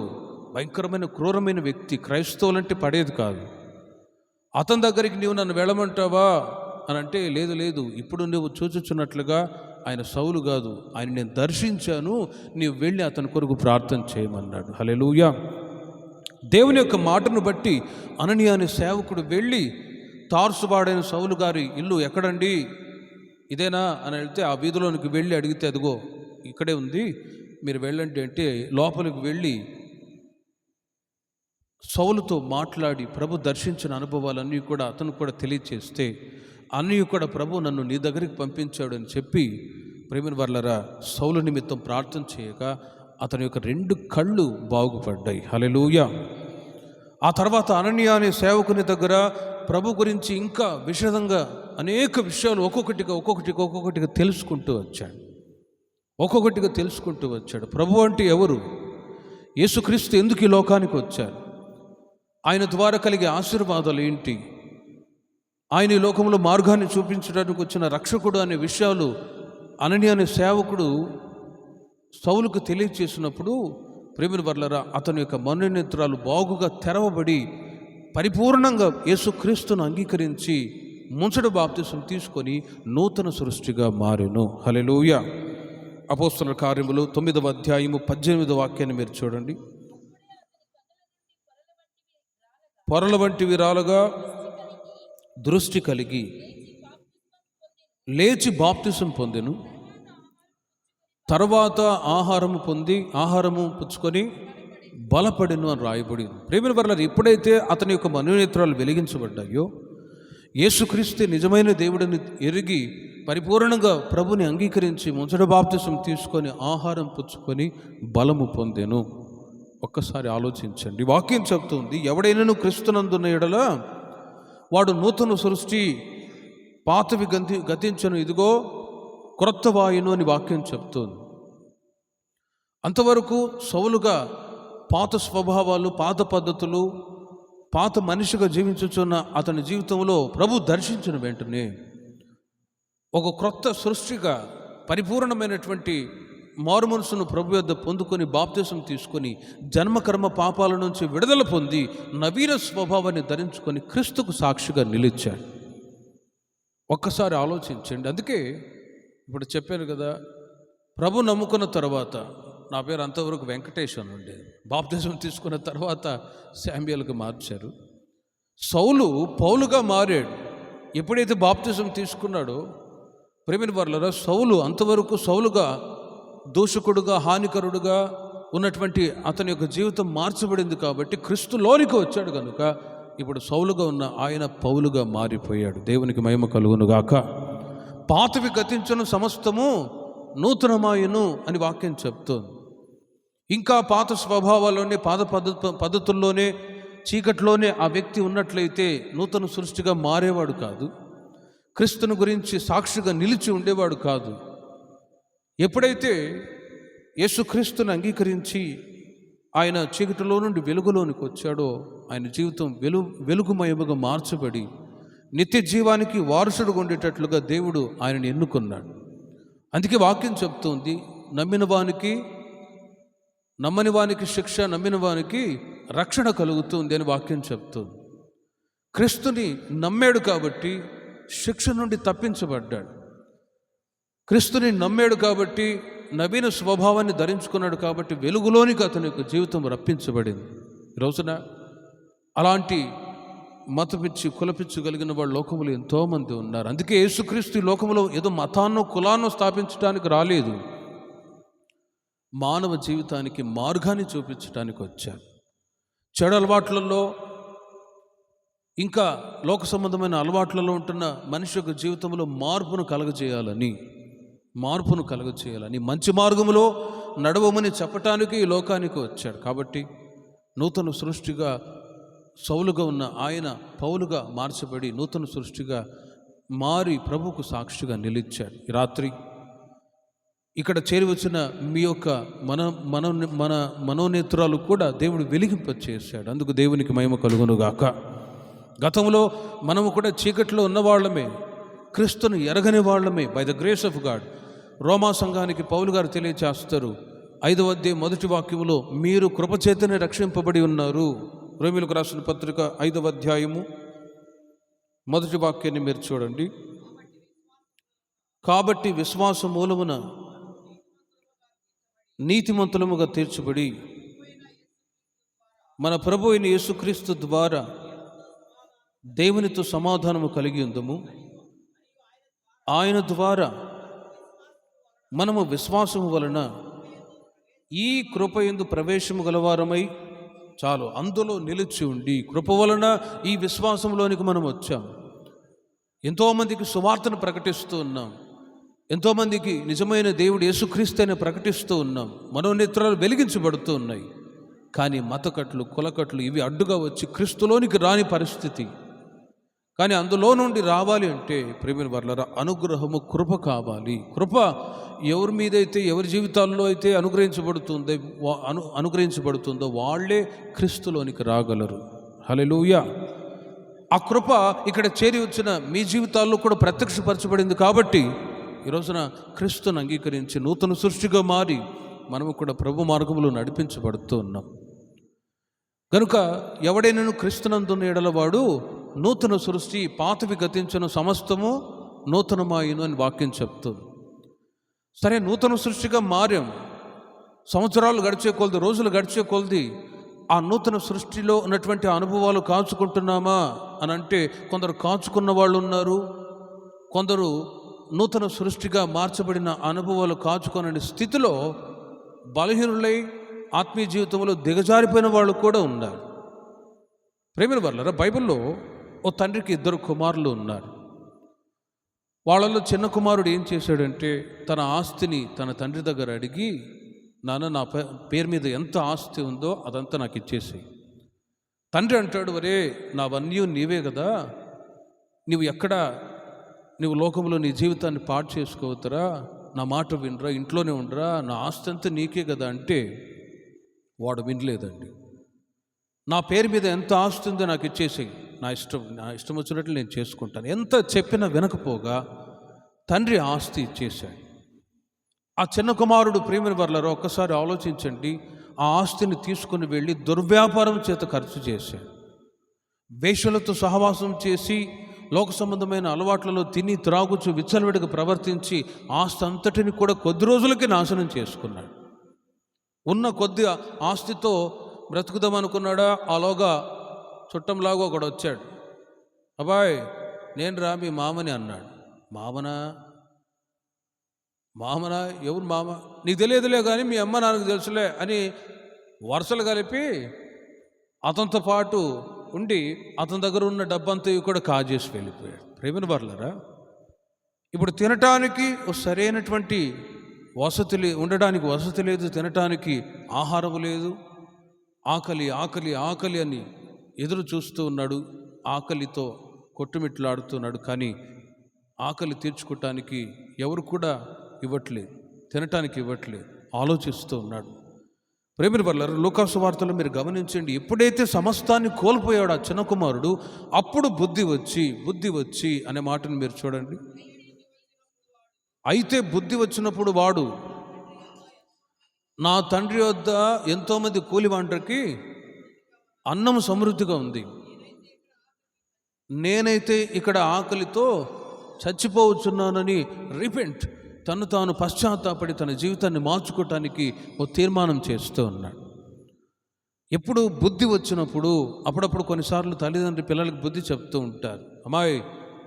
భయంకరమైన క్రూరమైన వ్యక్తి, క్రైస్తవులంటే పడేది కాదు. అతని దగ్గరికి నీవు నన్ను వెళ్ళమంటావా అని అంటే, లేదు, ఇప్పుడు నువ్వు చూచుచున్నట్లుగా ఆయన సౌలు కాదు, ఆయన నేను దర్శించాను, నీవు వెళ్ళి అతని కొరకు ప్రార్థన చేయమన్నాడు. హల్లెలూయా. దేవుని యొక్క మాటను బట్టి అననీయ అనే సేవకుడు వెళ్ళి, తార్సువాడైన సౌలు గారి ఇల్లు ఎక్కడండి, ఇదేనా అని వెళ్తే, ఆ వీధిలోనికి వెళ్ళి అడిగితే, అదిగో ఇక్కడే ఉంది, మీరు వెళ్ళండి అంటే లోపలికి వెళ్ళి సౌలుతో మాట్లాడి ప్రభు దర్శించిన అనుభవాలన్నీ కూడా అతను కూడా తెలియచేస్తే, అన్నీ కూడా ప్రభు నన్ను నీ దగ్గరికి పంపించాడు అని చెప్పి, ప్రేమిని వర్లరా, సౌలు నిమిత్తం ప్రార్థన చేయగా అతని యొక్క 2 కళ్ళు బాగుపడ్డాయి. హల్లెలూయా. ఆ తర్వాత అననీయ అనే సేవకుని దగ్గర ప్రభు గురించి ఇంకా విషదంగా అనేక విషయాలు ఒక్కొక్కటిగా తెలుసుకుంటూ వచ్చాడు. ప్రభు అంటే ఎవరు? యేసుక్రీస్తు ఎందుకు ఈ లోకానికి వచ్చారు? ఆయన ద్వారా కలిగే ఆశీర్వాదాలు ఏంటి? ఆయన ఈ లోకంలో మార్గాన్ని చూపించడానికి వచ్చిన రక్షకుడు అనే విషయాలు అననీయ అనే సేవకుడు సౌలుకు తెలియచేసినప్పుడు, ప్రేమిని వర్లరా, అతని యొక్క మనోనేత్రాలు బాగుగా తెరవబడి పరిపూర్ణంగా యేసుక్రీస్తును అంగీకరించి ముంచడు బాప్తిసం తీసుకొని నూతన సృష్టిగా మారెను. హల్లెలూయా. అపోస్తలుల కార్యములు 9వ అధ్యాయము 18వ వాక్యాన్ని మీరు చూడండి. పొరల వంటివి రాలుగా దృష్టి కలిగి లేచి బాప్తిసం పొందెను. తర్వాత ఆహారము పుచ్చుకొని బలపడెను అని రాయబడింది. ప్రేమిన వర్లారా, ఎప్పుడైతే అతని యొక్క మనోనేత్రాలు వెలిగించబడ్డాయో, యేసుక్రీస్తే నిజమైన దేవుడిని ఎరిగి పరిపూర్ణంగా ప్రభుని అంగీకరించి మొదటి బాప్తిసం తీసుకొని ఆహారం పుచ్చుకొని బలము పొందెను. ఒక్కసారి ఆలోచించండి. వాక్యం చెప్తుంది, ఎవడైనాను క్రీస్తునందున్న ఎడల వాడు నూతన సృష్టి, పాతవి గతించను, ఇదిగో క్రొత్త వాయును అని వాక్యం చెప్తుంది. అంతవరకు సౌలుగా పాత స్వభావాలు, పాత పద్ధతులు, పాత మనిషిగా జీవించుచున్న అతని జీవితంలో ప్రభు దర్శించిన వెంటనే ఒక క్రొత్త సృష్టిగా పరిపూర్ణమైనటువంటి మారు మనసును ప్రభు యొద్ద పొందుకొని బాప్తిసం తీసుకొని జన్మకర్మ పాపాల నుంచి విడుదల పొంది నవీన స్వభావాన్ని ధరించుకొని క్రీస్తుకు సాక్షిగా నిలిచాడు. ఒక్కసారి ఆలోచించండి. అందుకే ఇప్పుడు చెప్పాను కదా, ప్రభు నమ్ముకున్న తర్వాత, నా పేరు అంతవరకు వెంకటేష్ అని ఉండేది, బాప్తిసం తీసుకున్న తర్వాత శామ్యుయల్గా మార్చారు. సౌలు పౌలుగా మారాడు. ఎప్పుడైతే బాప్తిసం తీసుకున్నాడో ప్రేమిన వర్లరా, సౌలు అంతవరకు సౌలుగా దూషకుడుగా, హానికరుడుగా ఉన్నటువంటి అతని యొక్క జీవితం మార్చబడింది. కాబట్టి క్రీస్తులోనికి వచ్చాడు కనుక ఇప్పుడు సౌలుగా ఉన్న ఆయన పౌలుగా మారిపోయాడు. దేవునికి మహిమ కలుగునుగాక. పాతవి గతించను, సమస్తము నూతనమాయను అని వాక్యం చెప్తోంది. ఇంకా పాత స్వభావాల్లోనే, పాత పద్ధతుల్లోనే, చీకట్లోనే ఆ వ్యక్తి ఉన్నట్లయితే నూతన సృష్టిగా మారేవాడు కాదు. క్రీస్తుని గురించి సాక్షిగా నిలిచి ఉండేవాడు కాదు. ఎప్పుడైతే యేసుక్రీస్తుని అంగీకరించి ఆయన చీకటిలో నుండి వెలుగులోనికి వచ్చాడో ఆయన జీవితం వెలుగుమయముగా మార్చబడి నిత్య జీవానికి వారసుడుగా ఉండేటట్లుగా దేవుడు ఆయనను ఎన్నుకున్నాడు. అందుకే వాక్యం చెప్తుంది, నమ్మని వానికి శిక్ష, నమ్మిన వానికి రక్షణ కలుగుతుంది అని వాక్యం చెప్తుంది. క్రీస్తుని నమ్మాడు కాబట్టి శిక్ష నుండి తప్పించబడ్డాడు. క్రీస్తుని నమ్మాడు కాబట్టి నవీన స్వభావాన్ని ధరించుకున్నాడు కాబట్టి వెలుగులోనికి అతని యొక్క జీవితం రప్పించబడింది. ఈ రోజున అలాంటి మతపిచ్చి, కులపిచ్చి కలిగిన వాళ్ళు లోకములు ఎంతోమంది ఉన్నారు. అందుకే యేసుక్రీస్తు ఈ లోకములో ఏదో మతాన్నో కులాన్నో స్థాపించడానికి రాలేదు, మానవ జీవితానికి మార్గాన్ని చూపించడానికి వచ్చారు. చెడు అలవాట్లలో, ఇంకా లోక సంబంధమైన అలవాట్లలో ఉంటున్న మనిషి యొక్క జీవితంలో మార్పును కలగజేయాలని, మంచి మార్గములో నడవమని చెప్పటానికి ఈ లోకానికి వచ్చాడు. కాబట్టి నూతన సృష్టిగా సౌలుగా ఉన్న ఆయన పౌలుగా మార్చబడి నూతన సృష్టిగా మారి ప్రభువుకు సాక్షిగా నిలిచాడు. ఈ రాత్రి ఇక్కడ చేరి వచ్చిన మీ యొక్క మన మనోనేత్రాలు కూడా దేవుడు వెలిగింపచేశాడు. అందుకు దేవునికి మహిమ కలుగునుగాక. గతంలో మనము కూడా చీకట్లో ఉన్నవాళ్ళమే, క్రీస్తును ఎరగని వాళ్ళమే. By the grace of God రోమా సంఘానికి పౌలు గారు తెలియచేస్తారు 5వ అధ్యాయం 1వ వాక్యములో, మీరు కృపచేతనే రక్షింపబడి ఉన్నారు. రోమీయులకు రాసిన పత్రిక 5వ అధ్యాయము 1వ వాక్యాన్ని మీరు చూడండి. కాబట్టి విశ్వాస మూలమున నీతిమంతులముగా తీర్చబడి మన ప్రభు అయిన యేసుక్రీస్తు ద్వారా దేవునితో సమాధానము కలిగి ఉందము. ఆయన ద్వారా మనము విశ్వాసము వలన ఈ కృప యందు ప్రవేశము గలవారమై, చాలు అందులో నిలిచి ఉండి కృప వలన ఈ విశ్వాసంలోనికి మనం వచ్చాం. ఎంతోమందికి సువార్తను ప్రకటిస్తూ ఉన్నాం, ఎంతోమందికి నిజమైన దేవుడు యేసుక్రీస్తుని ప్రకటిస్తూ ఉన్నాం, మనోనేత్రాలు వెలిగించబడుతూ ఉన్నాయి. కానీ మతకట్లు, కులకట్లు ఇవి అడ్డుగా వచ్చి క్రీస్తులోనికి రాని పరిస్థితి. కానీ అందులో నుండి రావాలి అంటే ప్రేమిన వర్లరా, అనుగ్రహము, కృప కావాలి. కృప ఎవరి మీదైతే, ఎవరి జీవితాల్లో అయితే అనుగ్రహించబడుతుందో వాళ్ళే క్రీస్తులోనికి రాగలరు. హల్లెలూయా. ఆ కృప ఇక్కడ చేరి వచ్చిన మీ జీవితాల్లో కూడా ప్రత్యక్షపరచబడింది. కాబట్టి ఈ రోజున క్రీస్తును అంగీకరించి నూతన సృష్టిగా మారి మనము కూడా ప్రభు మార్గంలో నడిపించబడుతూ ఉన్నాం. కనుక ఎవడైనాను క్రీస్తునందున్న ఎడల వాడు నూతన సృష్టి, పాతవి గతించను, సమస్తము నూతనమాయను అని వాక్యం చెప్తుంది. సరే, నూతన సృష్టిగా మారాం. సంవత్సరాలు గడిచే కొలది, రోజులు గడిచే కొలది ఆ నూతన సృష్టిలో ఉన్నటువంటి అనుభవాలు కాచుకుంటున్నామా అని అంటే కొందరు కాచుకున్న వాళ్ళు ఉన్నారు, కొందరు నూతన సృష్టిగా మార్చబడిన అనుభవాలు కాచుకోనని స్థితిలో బలహీనులై ఆత్మీయ జీవితంలో దిగజారిపోయిన వాళ్ళు కూడా ఉన్నారు. ప్రేమిన వర్లరా, బైబిల్లో ఓ తండ్రికి 2 కుమారులు ఉన్నారు. వాళ్ళలో చిన్న కుమారుడు ఏం చేశాడంటే తన ఆస్తిని తన తండ్రి దగ్గర అడిగి, నాన్న నా పేరు మీద ఎంత ఆస్తి ఉందో అదంతా నాకు ఇచ్చేసి. తండ్రి అంటాడు, ఒరే నావన్నీ నీవే కదా, నువ్వు లోకంలో నీ జీవితాన్ని పాడు చేసుకోవద్దురా, నా మాట వినరా, ఇంట్లోనే ఉండరా, నా ఆస్తి అంతా నీకే కదా అంటే వాడు వినలేదండి. నా పేరు మీద ఎంత ఆస్తి ఉందో నాకు ఇచ్చేసి, నా ఇష్టం వచ్చినట్లు నేను చేసుకుంటాను. ఎంత చెప్పినా వినకపోగా తండ్రి ఆస్తి ఇచ్చేశాడు. ఆ చిన్న కుమారుడు ప్రేమిన వర్లారో ఒక్కసారి ఆలోచించండి, ఆ ఆస్తిని తీసుకుని వెళ్ళి దుర్వ్యాపారం చేత ఖర్చు చేశాడు. వేశ్యలతో సహవాసం చేసి లోక సంబంధమైన అలవాట్లలో తిని త్రాగుచు విచ్చలవిడిగా ప్రవర్తించి ఆస్తి అంతటిని కూడా కొద్ది రోజులకి నాశనం చేసుకున్నాడు. ఉన్న కొద్ది ఆస్తితో బ్రతుకుదాం అనుకున్నాడా, ఆలోగా చుట్టంలాగా ఒకడు వచ్చాడు. అబ్బాయ్ నేను రా మీ మామని అన్నాడు. మామనా ఎవరు మామ, నీకు తెలియదులే కానీ మీ అమ్మ నాన్నకు తెలుసులే అని వరుసలు కలిపి అతనితో పాటు ఉండి అతని దగ్గర ఉన్న డబ్బంతా కూడా కాజేసి వెళ్ళిపోయాడు. ప్రేమిన వర్లరా, ఇప్పుడు తినటానికి సరైనటువంటి ఉండడానికి వసతి లేదు, తినటానికి ఆహారం లేదు, ఆకలి ఆకలి ఆకలి అని ఎదురు చూస్తూ ఉన్నాడు, ఆకలితో కొట్టుమిట్లాడుతున్నాడు. కానీ ఆకలి తీర్చుకోవటానికి ఎవరు కూడా ఇవ్వట్లేదు, తినటానికి ఇవ్వట్లేదు, ఆలోచిస్తూ ఉన్నాడు. ప్రేమిన వర్లారా, లూకాసు వార్తలో మీరు గమనించండి, ఎప్పుడైతే సమస్తాన్ని కోల్పోయాడు ఆ చిన్న కుమారుడు, అప్పుడు బుద్ధి వచ్చి అనే మాటను మీరు చూడండి. అయితే బుద్ధి వచ్చినప్పుడు వాడు, నా తండ్రి వద్ద ఎంతోమంది కూలివాండ్రకి అన్నం సమృద్ధిగా ఉంది, నేనైతే ఇక్కడ ఆకలితో చచ్చిపోవచ్చున్నానని రిపెంట్, తను తాను పశ్చాత్తాపడి తన జీవితాన్ని మార్చుకోవటానికి ఓ తీర్మానం చేస్తూ ఉన్నాడు. ఎప్పుడు బుద్ధి వచ్చినప్పుడు, అప్పుడప్పుడు కొన్నిసార్లు తల్లిదండ్రులు పిల్లలకి బుద్ధి చెప్తూ ఉంటారు, అమ్మాయి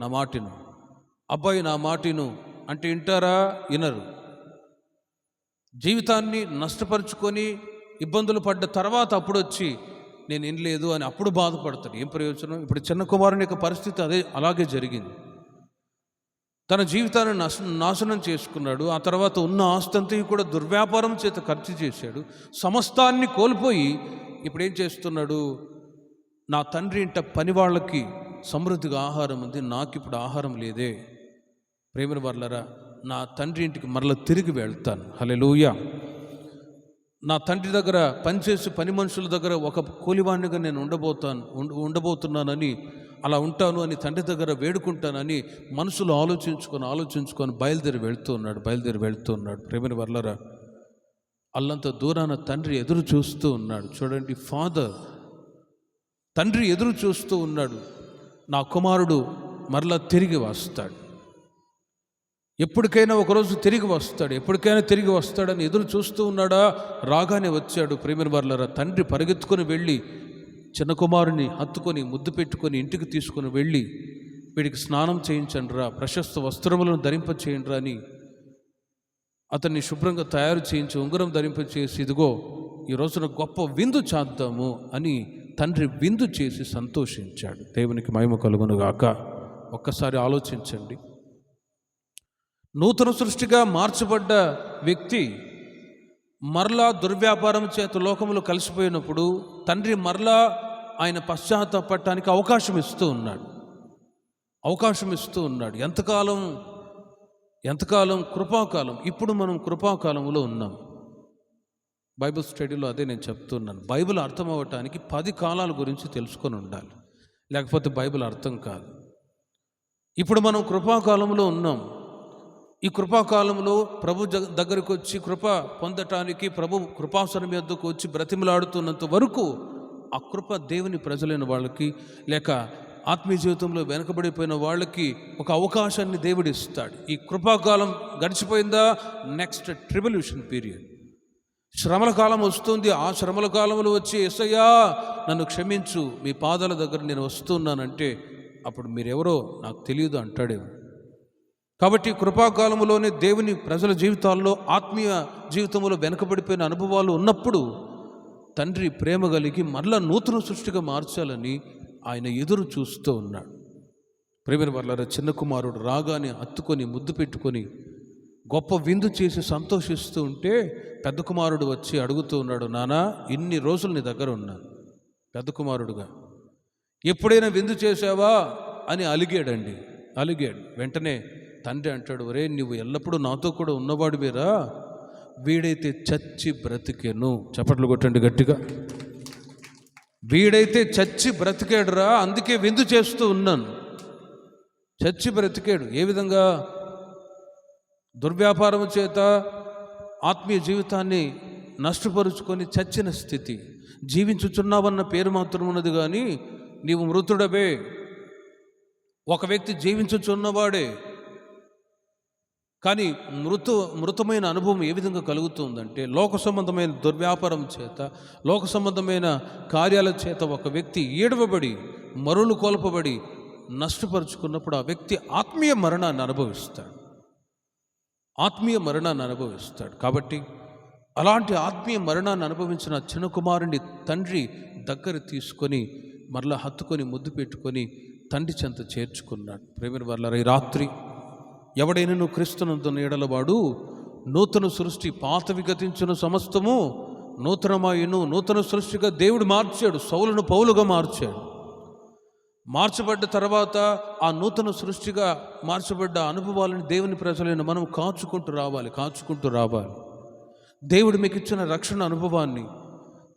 నా మాటిను, అబ్బాయి నా మాటిను అంటే వింటారా? వినరు. జీవితాన్ని నష్టపరుచుకొని ఇబ్బందులు పడ్డ తర్వాత అప్పుడు వచ్చి నేను వినలేదు అని అప్పుడు బాధపడతాడు. ఏం ప్రయోజనం? ఇప్పుడు చిన్న కుమారుని యొక్క పరిస్థితి అలాగే జరిగింది. తన జీవితాన్ని నాశనం చేసుకున్నాడు. ఆ తర్వాత ఉన్న ఆస్తంతా కూడా దుర్వ్యాపారం చేత ఖర్చు చేశాడు. సమస్తాన్ని కోల్పోయి ఇప్పుడు ఏం చేస్తున్నాడు? నా తండ్రి ఇంట పని వాళ్ళకి సమృద్ధిగా ఆహారం ఉంది, నాకు ఇప్పుడు ఆహారం లేదే. ప్రేమిన వర్లారా, నా తండ్రి ఇంటికి మరలా తిరిగి వెళ్తాను. హల్లెలూయా. నా తండ్రి దగ్గర పనిచేసి పని మనుషుల దగ్గర ఒక కూలివాణ్ణిగా నేను ఉండబోతున్నానని, అలా ఉంటాను అని తండ్రి దగ్గర వేడుకుంటానని మనసులో ఆలోచించుకొని బయలుదేరి వెళ్తూ ఉన్నాడు. ప్రేమిన వర్లారా, అల్లంత దూరాన తండ్రి ఎదురు చూస్తూ ఉన్నాడు. చూడండి, తండ్రి ఎదురు చూస్తూ ఉన్నాడు, నా కుమారుడు మరలా తిరిగి వస్తాడు, ఎప్పటికైనా ఒకరోజు తిరిగి వస్తాడని ఎదురు చూస్తూ ఉన్నాడా? రాగానే వచ్చాడు. ప్రేమిన వర్లారా, తండ్రి పరిగెత్తుకొని వెళ్ళి చిన్న కుమారుని హత్తుకొని ముద్దు పెట్టుకొని ఇంటికి తీసుకొని వెళ్ళి, వీడికి స్నానం చేయించండిరా, ప్రశస్త వస్త్రములను ధరింపచేయండిరా అని అతన్ని శుభ్రంగా తయారు చేయించి ఉంగరం ధరింపచేసి, ఇదిగో ఈ రోజున గొప్ప విందు చేద్దాము అని తండ్రి విందు చేసి సంతోషించాడు. దేవునికి మహిమ కలుగునుగాక. ఒక్కసారి ఆలోచించండి, నూతన సృష్టిగా మార్చబడ్డ వ్యక్తి మరలా దుర్వ్యాపారం చేత లోకములో కలిసిపోయినప్పుడు తండ్రి మరలా ఆయన పశ్చాత్తాపడటానికి అవకాశం ఇస్తూ ఉన్నాడు. ఎంతకాలం? కృపాకాలం. ఇప్పుడు మనం కృపాకాలంలో ఉన్నాం. బైబిల్ స్టడీలో అదే నేను చెప్తున్నాను. బైబిల్ అర్థం అవ్వటానికి 10 కాలాల గురించి తెలుసుకొని ఉండాలి, లేకపోతే బైబిల్ అర్థం కాదు. ఇప్పుడు మనం కృపాకాలంలో ఉన్నాం. ఈ కృపాకాలంలో ప్రభు దగ్గరకు వచ్చి కృప పొందటానికి ప్రభు కృపాసనం యొద్దకు వచ్చి బ్రతిమలాడుతున్నంత వరకు ఆ కృప దేవుని ప్రజలైన వాళ్ళకి, లేక ఆత్మీయ జీవితంలో వెనకబడిపోయిన వాళ్ళకి ఒక అవకాశాన్ని దేవుడు ఇస్తాడు. ఈ కృపాకాలం గడిచిపోయిందా, నెక్స్ట్ ట్రిబల్యూషన్ పీరియడ్, శ్రమల కాలం వస్తుంది. ఆ శ్రమల కాలంలో వచ్చి యేసయ్యా నన్ను క్షమించు, మీ పాదాల దగ్గర నేను వస్తున్నానంటే అప్పుడు మీరెవరో నాకు తెలియదు అంటాడేమో. కాబట్టి కృపాకాలంలోనే దేవుని ప్రజల జీవితాల్లో ఆత్మీయ జీవితంలో వెనకబడిపోయిన అనుభవాలు ఉన్నప్పుడు తండ్రి ప్రేమ కలిగి మరలా నూతన సృష్టిగా మార్చాలని ఆయన ఎదురు చూస్తూ ఉన్నాడు. ప్రియమైన వాళ్ళ చిన్న కుమారుడు రాగానే హత్తుకొని ముద్దు పెట్టుకొని గొప్ప విందు చేసి సంతోషిస్తూ ఉంటే పెద్ద కుమారుడు వచ్చి అడుగుతూ ఉన్నాడు, నానా ఇన్ని రోజులు నీ దగ్గర ఉన్నాను. పెద్ద కుమారుడుగా ఎప్పుడైనా విందు చేసావా అని అలిగాడు. వెంటనే తండ్రి అంటాడు, ఒరే నువ్వు ఎల్లప్పుడూ నాతో కూడా ఉన్నవాడు వీరా, వీడైతే చచ్చి బ్రతికెను. చప్పట్లు కొట్టండి గట్టిగా. వీడైతే చచ్చి బ్రతికాడురా, అందుకే విందు చేస్తూ ఉన్నాను. చచ్చి బ్రతికాడు. ఏ విధంగా? దుర్వ్యాపారం చేత ఆత్మీయ జీవితాన్ని నష్టపరుచుకొని చచ్చిన స్థితి. జీవించుచున్నావన్న పేరు మాత్రం ఉన్నది కానీ నీవు మృతుడవే. ఒక వ్యక్తి జీవించుచున్నవాడే కానీ మృతమైన అనుభవం ఏ విధంగా కలుగుతుందంటే, లోక సంబంధమైన దుర్వ్యాపారం చేత, లోక సంబంధమైన కార్యాల చేత ఒక వ్యక్తి ఈడవబడి మరులు కోల్పబడి నష్టపరుచుకున్నప్పుడు ఆ వ్యక్తి ఆత్మీయ మరణాన్ని అనుభవిస్తాడు. కాబట్టి అలాంటి ఆత్మీయ మరణాన్ని అనుభవించిన చిన్న కుమారుని తండ్రి దగ్గర తీసుకొని మరలా హత్తుకొని ముద్దు పెట్టుకొని తండ్రి చెంత చేర్చుకున్నాడు. ప్రేమ వల్ల ఈ రాత్రి ఎవడైనా నువ్వు క్రీస్తునందున్న ఎడలవాడు నూతన సృష్టి, పాతవి గతించిన సమస్తము నూతనమాయును. నూతన సృష్టిగా దేవుడు మార్చాడు. సౌలును పౌలుగా మార్చబడ్డ తర్వాత ఆ నూతన సృష్టిగా మార్చబడ్డ అనుభవాలను దేవుని ప్రజలైన మనం కాచుకుంటూ రావాలి. దేవుడు మీకు ఇచ్చిన రక్షణ అనుభవాన్ని,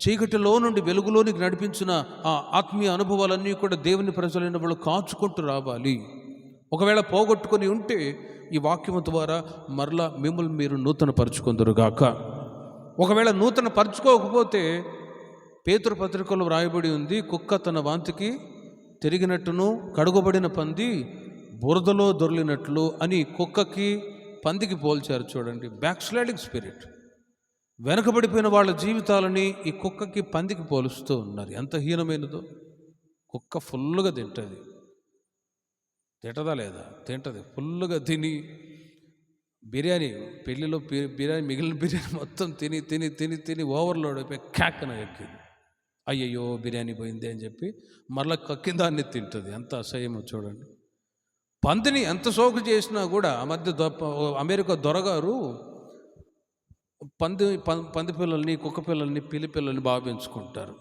చీకటిలో నుండి వెలుగులోనికి నడిపించిన ఆ ఆత్మీయ అనుభవాలన్నీ కూడా దేవుని ప్రజలైన వాళ్ళు కాచుకుంటూ రావాలి. ఒకవేళ పోగొట్టుకొని ఉంటే ఈ వాక్యము ద్వారా మరలా మిమ్మల్ని మీరు నూతన పరుచుకుందరుగాక. ఒకవేళ నూతన పరుచుకోకపోతే పేతురు పత్రికలో వ్రాయబడి ఉంది, కుక్క తన వాంతికి తిరిగినట్టును కడుగబడిన పంది బురదలో దొర్లినట్లు అని కుక్కకి పందికి పోల్చారు. చూడండి, బ్యాక్ స్లైడింగ్ స్పిరిట్. వెనకబడిపోయిన వాళ్ళ జీవితాలని ఈ కుక్కకి పందికి పోలుస్తూ ఉన్నారు. ఎంత హీనమైనదో. కుక్క ఫుల్గా తింటదా లేదా? తింటది. ఫుల్గా తిని బిర్యానీ, పెళ్ళిలో బిర్యానీ, మిగిలిన బిర్యానీ మొత్తం తిని ఓవర్లోడ్ అయిపోయి క్యాక్కన ఎక్కింది. అయ్యయ్యో బిర్యానీ పోయింది అని చెప్పి మరలా కక్కిన దాన్ని తింటుంది. ఎంత అసహ్యమో చూడండి. పందిని ఎంత సోకు చేసినా కూడా ఆ మధ్య అమెరికా దొరగారు పంది పిల్లల్ని, కుక్క పిల్లల్ని, పిల్లి పిల్లల్ని బాగా పెంచుకుంటారు.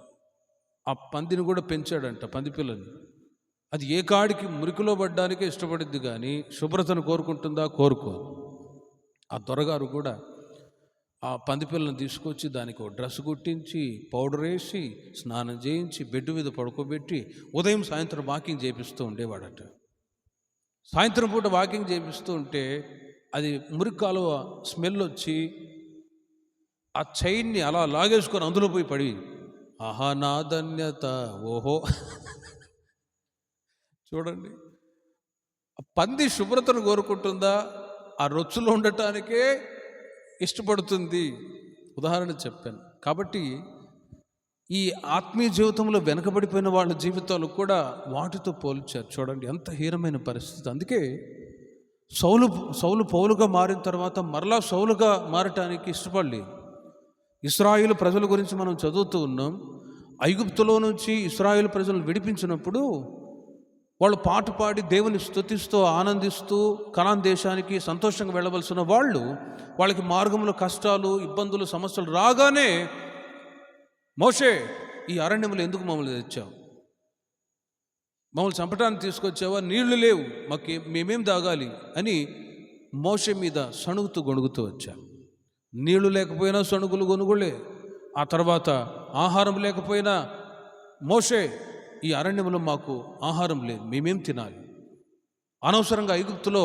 ఆ పందిని కూడా పెంచాడంట, పంది పిల్లల్ని. అది ఏ కాడికి మురికిలో పడ్డానికే ఇష్టపడిద్ది కానీ శుభ్రతను కోరుకుంటుందా? కోరుకోదు. ఆ దొరగారు కూడా ఆ పంది పిల్లలను తీసుకొచ్చి దానికి ఒక డ్రెస్ కుట్టించి, పౌడర్ వేసి, స్నానం చేయించి, బెడ్ మీద పడుకోబెట్టి ఉదయం సాయంత్రం వాకింగ్ చేపిస్తూ ఉండేవాడట. సాయంత్రం పూట వాకింగ్ చేపిస్తూ ఉంటే అది మురికి కాలువ స్మెల్ వచ్చి ఆ చైన్ని అలా లాగేసుకొని అందులో పోయి పడి, ఆహా నా ధన్యత, ఓహో. చూడండి, పంది శుభ్రతను కోరుకుంటుందా? ఆ రొచ్చులో ఉండటానికే ఇష్టపడుతుంది. ఉదాహరణ చెప్పాను. కాబట్టి ఈ ఆత్మీయ జీవితంలో వెనకబడిపోయిన వాళ్ళ జీవితాలు కూడా వాటితో పోల్చారు. చూడండి ఎంత హీనమైన పరిస్థితి. అందుకే సౌలు పౌలుగా మారిన తర్వాత మరలా సౌలుగా మారటానికి ఇష్టపడలేదు. ఇశ్రాయేలు ప్రజల గురించి మనం చదువుతూ ఉన్నాం. ఐగుప్తులో నుంచి ఇశ్రాయేలు ప్రజలను విడిపించినప్పుడు వాళ్ళు పాట పాడి దేవుని స్తుతిస్తూ ఆనందిస్తూ కనాన్ దేశానికి సంతోషంగా వెళ్ళవలసిన వాళ్ళకి మార్గంలో కష్టాలు, ఇబ్బందులు, సమస్యలు రాగానే, మోషే ఈ అరణ్యంలో ఎందుకు మమ్మల్ని తెచ్చావు? మమ్మల్ని చంపటానికి తీసుకొచ్చావా? నీళ్లు లేవు, మేమేం తాగాలి అని మోషే మీద సణుగుతూ గొణుగుతూ వచ్చాం. నీళ్లు లేకపోయినా సణుగులు గొనుగులే. ఆ తర్వాత ఆహారం లేకపోయినా, మోషే ఈ అరణ్యంలో మాకు ఆహారం లేదు, మేమేం తినాలి? అనవసరంగా ఐగుప్తులో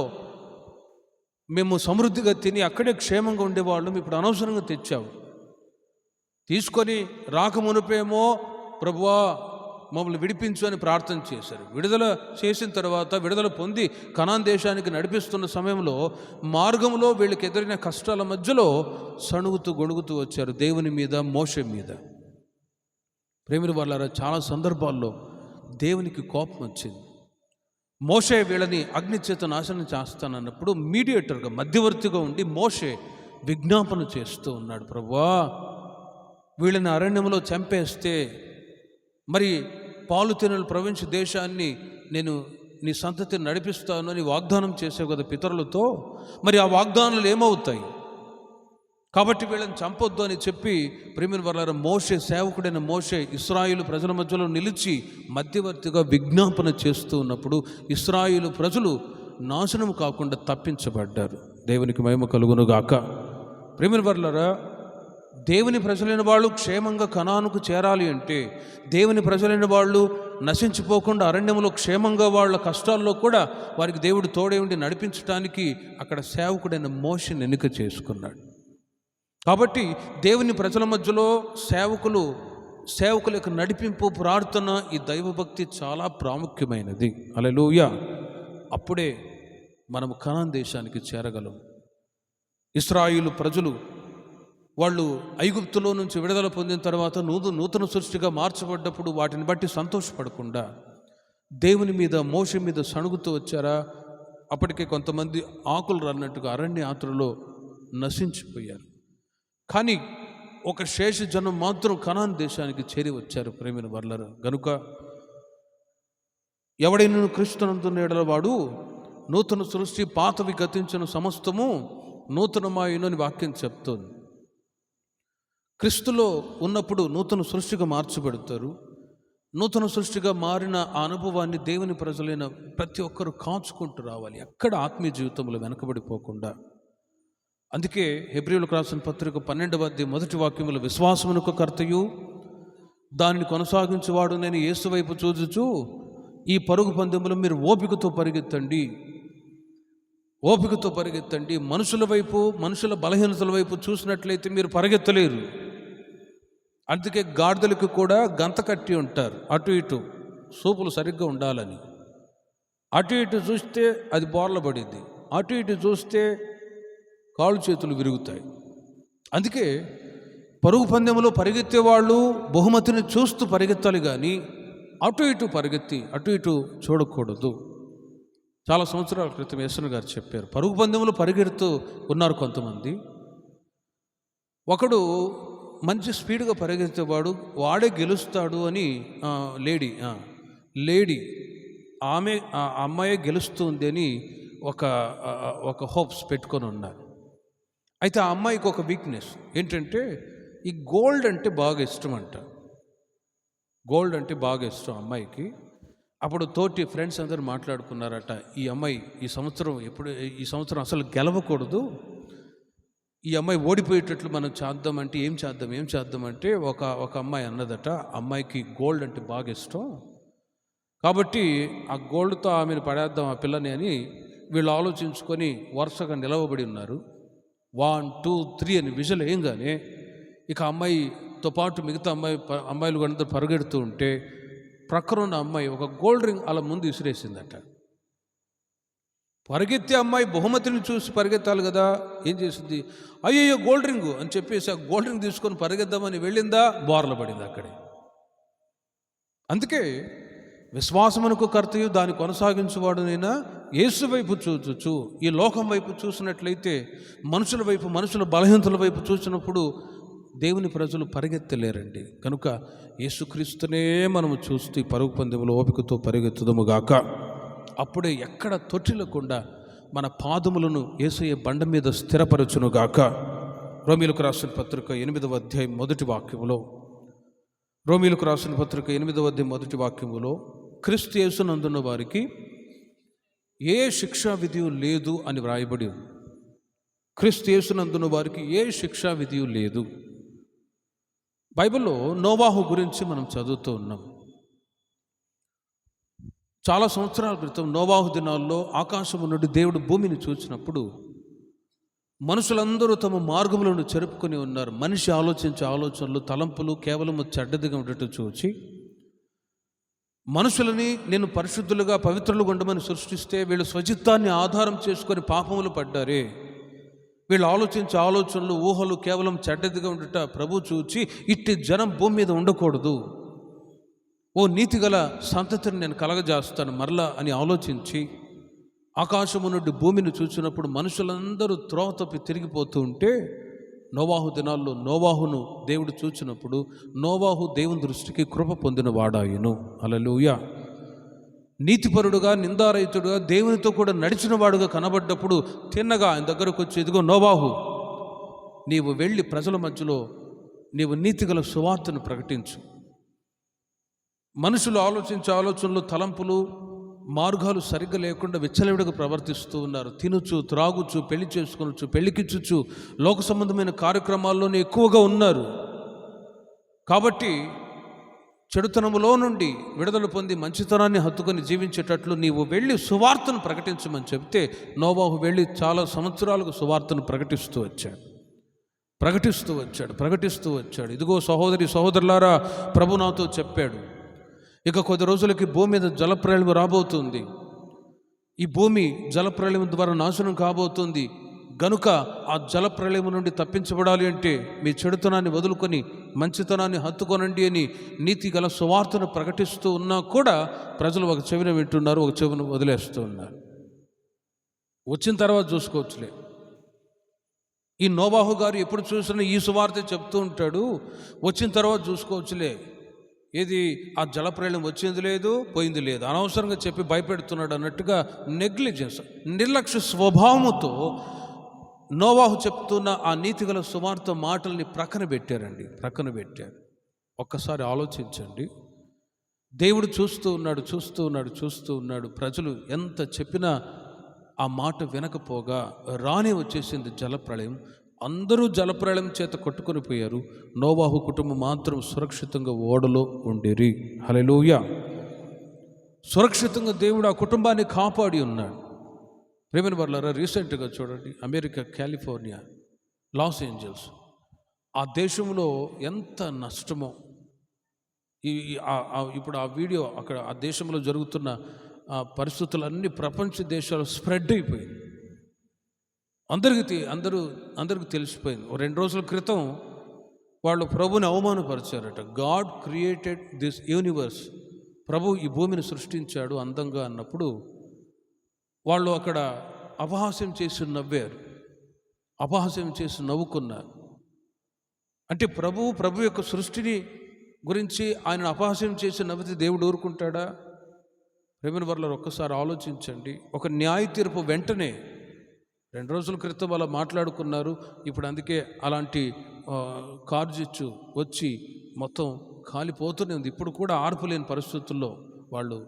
మేము సమృద్ధిగా తిని అక్కడే క్షేమంగా ఉండేవాళ్ళం, ఇప్పుడు అనవసరంగా తెచ్చావు. తీసుకొని రాకమునుపేమో ప్రభువా మమ్మల్ని విడిపించు అని ప్రార్థన చేశారు. విడుదల చేసిన తర్వాత, విడుదల పొంది కనాన్ దేశానికి నడిపిస్తున్న సమయంలో మార్గంలో వీళ్ళకి ఎదురైన కష్టాల మధ్యలో సణుగుతూ గొణుగుతూ వచ్చారు దేవుని మీద, మోషే మీద. ప్రేమిల వాళ్ళారా, చాలా సందర్భాల్లో దేవునికి కోపం వచ్చింది. మోషే వీళ్ళని అగ్ని చేత నాశనం చేస్తానన్నప్పుడు మీడియేటర్గా, మధ్యవర్తిగా ఉండి మోషే విజ్ఞాపన చేస్తూ ఉన్నాడు, ప్రభువా వీళ్ళని అరణ్యంలో చంపేస్తే మరి పాలు తేనెలు ప్రవహించే దేశాన్ని నేను నీ సంతతిని నడిపిస్తాను అని వాగ్దానం చేసావు కదా పితరులతో, మరి ఆ వాగ్దానాలు ఏమవుతాయి? కాబట్టి వీళ్ళని చంపొద్దు అని చెప్పి ప్రియమైన వారలారా, మోషే, సేవకుడైన మోషే ఇశ్రాయేలు ప్రజల మధ్యలో నిలిచి మధ్యవర్తిగా విజ్ఞాపన చేస్తూ ఉన్నప్పుడు ఇశ్రాయేలు ప్రజలు నాశనం కాకుండా తప్పించబడ్డారు. దేవునికి మహిమ కలుగును గాక. ప్రియమైన వారలారా, దేవుని ప్రజలైన వాళ్ళు క్షేమంగా కనానుకు చేరాలి అంటే, దేవుని ప్రజలైన వాళ్ళు నశించిపోకుండా అరణ్యంలో క్షేమంగా వాళ్ళ కష్టాల్లో కూడా వారికి దేవుడు తోడే ఉండి నడిపించడానికి అక్కడ సేవకుడైన మోషేని ఎన్నిక చేసుకున్నాడు. కాబట్టి దేవుని ప్రజల మధ్యలో సేవకుల యొక్క నడిపింపు, ప్రార్థన, ఈ దైవభక్తి చాలా ప్రాముఖ్యమైనది. హల్లెలూయా. అప్పుడే మనము కనాన్ దేశానికి చేరగలం. ఇశ్రాయేలు ప్రజలు వాళ్ళు ఐగుప్తులో నుంచి విడుదల పొందిన తర్వాత నూతన సృష్టిగా మార్చబడ్డప్పుడు వాటిని బట్టి సంతోషపడకుండా దేవుని మీద, మోషే మీద సణుగుతూ వచ్చారా? అప్పటికే కొంతమంది ఆకులు రన్నట్టుగా అరణ్య యాత్రలో నశించిపోయారు. కానీ ఒక శేష జనం మాత్రం కనాన్ దేశానికి చేరి వచ్చారు. ప్రేమైన వర్లరు గనుక ఎవడైనా క్రీస్తునందున్న యెడల వాడు నూతన సృష్టి, పాతవి గతించిన సమస్తము నూతనమాయును అని వాక్యం చెప్తోంది. క్రీస్తులో ఉన్నప్పుడు నూతన సృష్టిగా మార్చబడతారు. నూతన సృష్టిగా మారిన ఆ అనుభవాన్ని దేవుని ప్రజలైన ప్రతి ఒక్కరూ కాచుకుంటూ రావాలి, ఎక్కడ ఆత్మీయ జీవితంలో వెనకబడిపోకుండా. అందుకే హెబ్రీయులకు రాసిన పత్రిక 12వ అధ్యాయం 1వ వాక్యములో, విశ్వాసమునకు కర్తయు దానిని కొనసాగించేవాడు నేను యేసు వైపు చూచుచు ఈ పరుగు పందెములో మీరు ఓపికతో పరిగెత్తండి. మనుషుల వైపు, మనుషుల బలహీనతల వైపు చూసినట్లయితే మీరు పరిగెత్తలేరు. అందుకే గాడిదలకు కూడా గంత కట్టి ఉంటారు, అటు ఇటు సూపులు సరిగ్గా ఉండాలని. అటు ఇటు చూస్తే అది బోర్ల పడింది, అటు ఇటు చూస్తే కాళ్ళు చేతులు విరుగుతాయి. అందుకే పరుగు పందెంలో పరిగెత్తే వాళ్ళు బహుమతిని చూస్తూ పరిగెత్తాలి, కానీ అటు ఇటు చూడకూడదు. చాలా సంవత్సరాల క్రితం యేసన్న గారు చెప్పారు, పరుగు పందెంలో పరిగెడుతూ ఉన్నారు కొంతమంది. ఒకడు మంచి స్పీడ్గా పరిగెత్తేవాడు, వాడే గెలుస్తాడు అని లేడీ ఆమె అమ్మాయే గెలుస్తుంది అని ఒక హోప్స్ పెట్టుకొని ఉన్నారు. అయితే ఆ అమ్మాయికి ఒక వీక్నెస్ ఏంటంటే, ఈ గోల్డ్ అంటే బాగా ఇష్టం అమ్మాయికి. అప్పుడు తోటి ఫ్రెండ్స్ అందరూ మాట్లాడుకున్నారట, ఈ అమ్మాయి ఈ సంవత్సరం అసలు గెలవకూడదు, ఈ అమ్మాయి ఓడిపోయేటట్లు మనం ఏం చేద్దామంటే ఒక అమ్మాయి అన్నదట, అమ్మాయికి గోల్డ్ అంటే బాగా ఇష్టం, కాబట్టి ఆ గోల్డ్తో ఆమెను పడేద్దాం ఆ పిల్లని అని వీళ్ళు ఆలోచించుకొని వరుసగా నిలవబడి ఉన్నారు. 1, 2, 3 అని విజువల్ ఏంగానే ఇక అమ్మాయితో పాటు మిగతా అమ్మాయిలు కూడా అందరూ పరిగెడుతూ ఉంటే ప్రక్కన ఉన్న అమ్మాయి ఒక గోల్డ్ రింగ్ అలా ముందు విసిరేసిందట. పరిగెత్తే అమ్మాయి బహుమతిని చూసి పరిగెత్తాలి కదా, ఏం చేసింది, అయ్యో గోల్డ్ రింగు అని చెప్పేసి ఆ గోల్డ్ రింగ్ తీసుకొని పరిగెద్దామని వెళ్ళిందా, బోర్ల పడింది అక్కడే. అందుకే విశ్వాసమునకు కర్తయు దాన్ని కొనసాగించేవాడునైనా యేసు వైపు చూచుచు, ఈ లోకం వైపు చూసినట్లయితే, మనుషుల వైపు, మనుషుల బలహీనతల వైపు చూసినప్పుడు దేవుని ప్రజలు పరిగెత్తలేరండి. కనుక యేసుక్రీస్తునే మనము చూస్తూ పరుగు పందెములో ఓపికతో పరిగెత్తుదము గాక. అప్పుడే ఎక్కడ తొట్టిల్లకుండా మన పాదములను యేసయ్య బండ మీద స్థిరపరచును గాక. రోమీయులకు రాసిన పత్రిక 8వ అధ్యాయం 1వ వాక్యములో, క్రీస్తు యేసునందున్న వారికి ఏ శిక్షా విధియు లేదు అని వ్రాయబడి ఉంది. క్రీస్తు యేసునందున్న వారికి ఏ శిక్షా విధియు లేదు. బైబిల్లో నోవాహు గురించి మనం చదువుతూ ఉన్నాం. చాలా సంవత్సరాల క్రితం నోవాహు దినాల్లో ఆకాశము నుండి దేవుడు భూమిని చూసినప్పుడు మనుషులందరూ తమ మార్గములను చెరుపుకొని ఉన్నారు. మనిషి ఆలోచించే ఆలోచనలు, తలంపులు కేవలము చెడ్డదిగా ఉండటం చూచి, మనుషులని నేను పరిశుద్ధులుగా, పవిత్రులుగా ఉండమని సృష్టిస్తే వీళ్ళు స్వచిత్తాన్ని ఆధారం చేసుకొని పాపములు పడ్డారే, వీళ్ళు ఆలోచించే ఆలోచనలు, ఊహలు కేవలం చెడ్డదిగా ఉండట ప్రభు చూచి, ఇట్టి జనం భూమి మీద ఉండకూడదు, ఓ నీతిగల సంతతిని నేను కలగజేస్తాను మరలా అని ఆలోచించి ఆకాశము నుండి భూమిని చూసినప్పుడు మనుషులందరూ త్రోవ తప్పి తిరిగిపోతూ ఉంటే నోవాహు దినాల్లో నోవాహును దేవుడు చూచినప్పుడు నోవాహు దేవుని దృష్టికి కృప పొందిన వాడాయను. హల్లెలూయా. నీతిపరుడుగా, నిందారహితుడుగా, దేవునితో కూడా నడిచిన వాడుగా కనబడ్డప్పుడు తిన్నగా ఆయన దగ్గరకు వచ్చి, ఇదిగో నోవాహు, నీవు వెళ్ళి ప్రజల మధ్యలో నీవు నీతిగల సువార్తను ప్రకటించు. మనుషులు ఆలోచించే ఆలోచనలు, తలంపులు, మార్గాలు సరిగ్గా లేకుండా విచ్చలవిడిగా ప్రవర్తిస్తూ ఉన్నారు. తినుచు, త్రాగుచు, పెళ్లి చేసుకొనొచ్చు, పెళ్లికిచ్చుచు, లోక సంబంధమైన కార్యక్రమాల్లోనే ఎక్కువగా ఉన్నారు. కాబట్టి చెడుతనములో నుండి విడుదల పొంది మంచితనాన్ని హత్తుకొని జీవించేటట్లు నీవు వెళ్ళి సువార్తను ప్రకటించమని చెప్తే నోవాహు వెళ్ళి చాలా సంవత్సరాలకు సువార్తను ప్రకటిస్తూ వచ్చాడు. ఇదిగో సహోదరి సహోదరులారా, ప్రభు నాతో చెప్పాడు, ఇక కొద్ది రోజులకి భూమి మీద జలప్రళయం రాబోతుంది. ఈ భూమి జలప్రళయం ద్వారా నాశనం కాబోతుంది. గనుక ఆ జలప్రళయం నుండి తప్పించబడాలి అంటే మీ చెడుతనాన్ని వదులుకొని మంచితనాన్ని హత్తుకొనండి అని నీతి గల సువార్తను ప్రకటిస్తూ ఉన్నా కూడా ప్రజలు ఒక చెవిన వింటున్నారు, ఒక చెవిన వదిలేస్తూ ఉన్నారు. వచ్చిన తర్వాత చూసుకోవచ్చులే. ఈ నోవాహు గారు ఎప్పుడు చూసినా ఈ సువార్త చెప్తూ ఉంటాడు, వచ్చిన తర్వాత చూసుకోవచ్చులే. ఏది ఆ జలప్రళయం వచ్చింది లేదు, పోయింది లేదు, అనవసరంగా చెప్పి భయపెడుతున్నాడు అన్నట్టుగా నెగ్లిజెన్స్, నిర్లక్ష్య స్వభావముతో నోవాహు చెప్తున్న ఆ నీతిగల సువార్త మాటల్ని ప్రక్కన పెట్టారు. ఒక్కసారి ఆలోచించండి. దేవుడు చూస్తూ ఉన్నాడు. ప్రజలు ఎంత చెప్పినా ఆ మాట వినకపోగా రానే వచ్చేసింది జలప్రళయం. అందరూ జలప్రళయం చేత కొట్టుకొని పోయారు. నోవాహు కుటుంబం మాత్రం సురక్షితంగా ఓడలో ఉండేరి. హల్లెలూయా. సురక్షితంగా దేవుడు ఆ కుటుంబాన్ని కాపాడి ఉన్నాడు. ప్రేమైన వారులారా, రీసెంట్గా చూడండి, అమెరికా కాలిఫోర్నియా, లాస్ ఏంజల్స్, ఆ దేశంలో ఎంత నష్టమో. ఇప్పుడు ఆ వీడియో అక్కడ ఆ దేశంలో జరుగుతున్న పరిస్థితులన్నీ ప్రపంచ దేశాలు స్ప్రెడ్ అయిపోయింది. అందరికీ తెలిసిపోయింది. 2 రోజుల క్రితం వాళ్ళు ప్రభుని అవమానపరిచారట. గాడ్ క్రియేటెడ్ దిస్ యూనివర్స్, ప్రభు ఈ భూమిని సృష్టించాడు అందంగా అన్నప్పుడు వాళ్ళు అక్కడ అపహాస్యం చేసి నవ్వుకున్నారు. అంటే ప్రభు యొక్క సృష్టిని గురించి ఆయన అపహాస్యం చేసి నవ్వితే దేవుడు ఊరుకుంటాడా? ప్రేమైన వారులారా, ఒక్కసారి ఆలోచించండి. ఒక న్యాయ తీర్పు వెంటనే 2 రోజుల క్రితం అలా మాట్లాడుకున్నారు. ఇప్పుడు అందుకే అలాంటి కార్జిచ్చు వచ్చి మొత్తం కాలిపోతూనే ఉంది. ఇప్పుడు కూడా ఆర్పులేని పరిస్థితుల్లో వాళ్ళు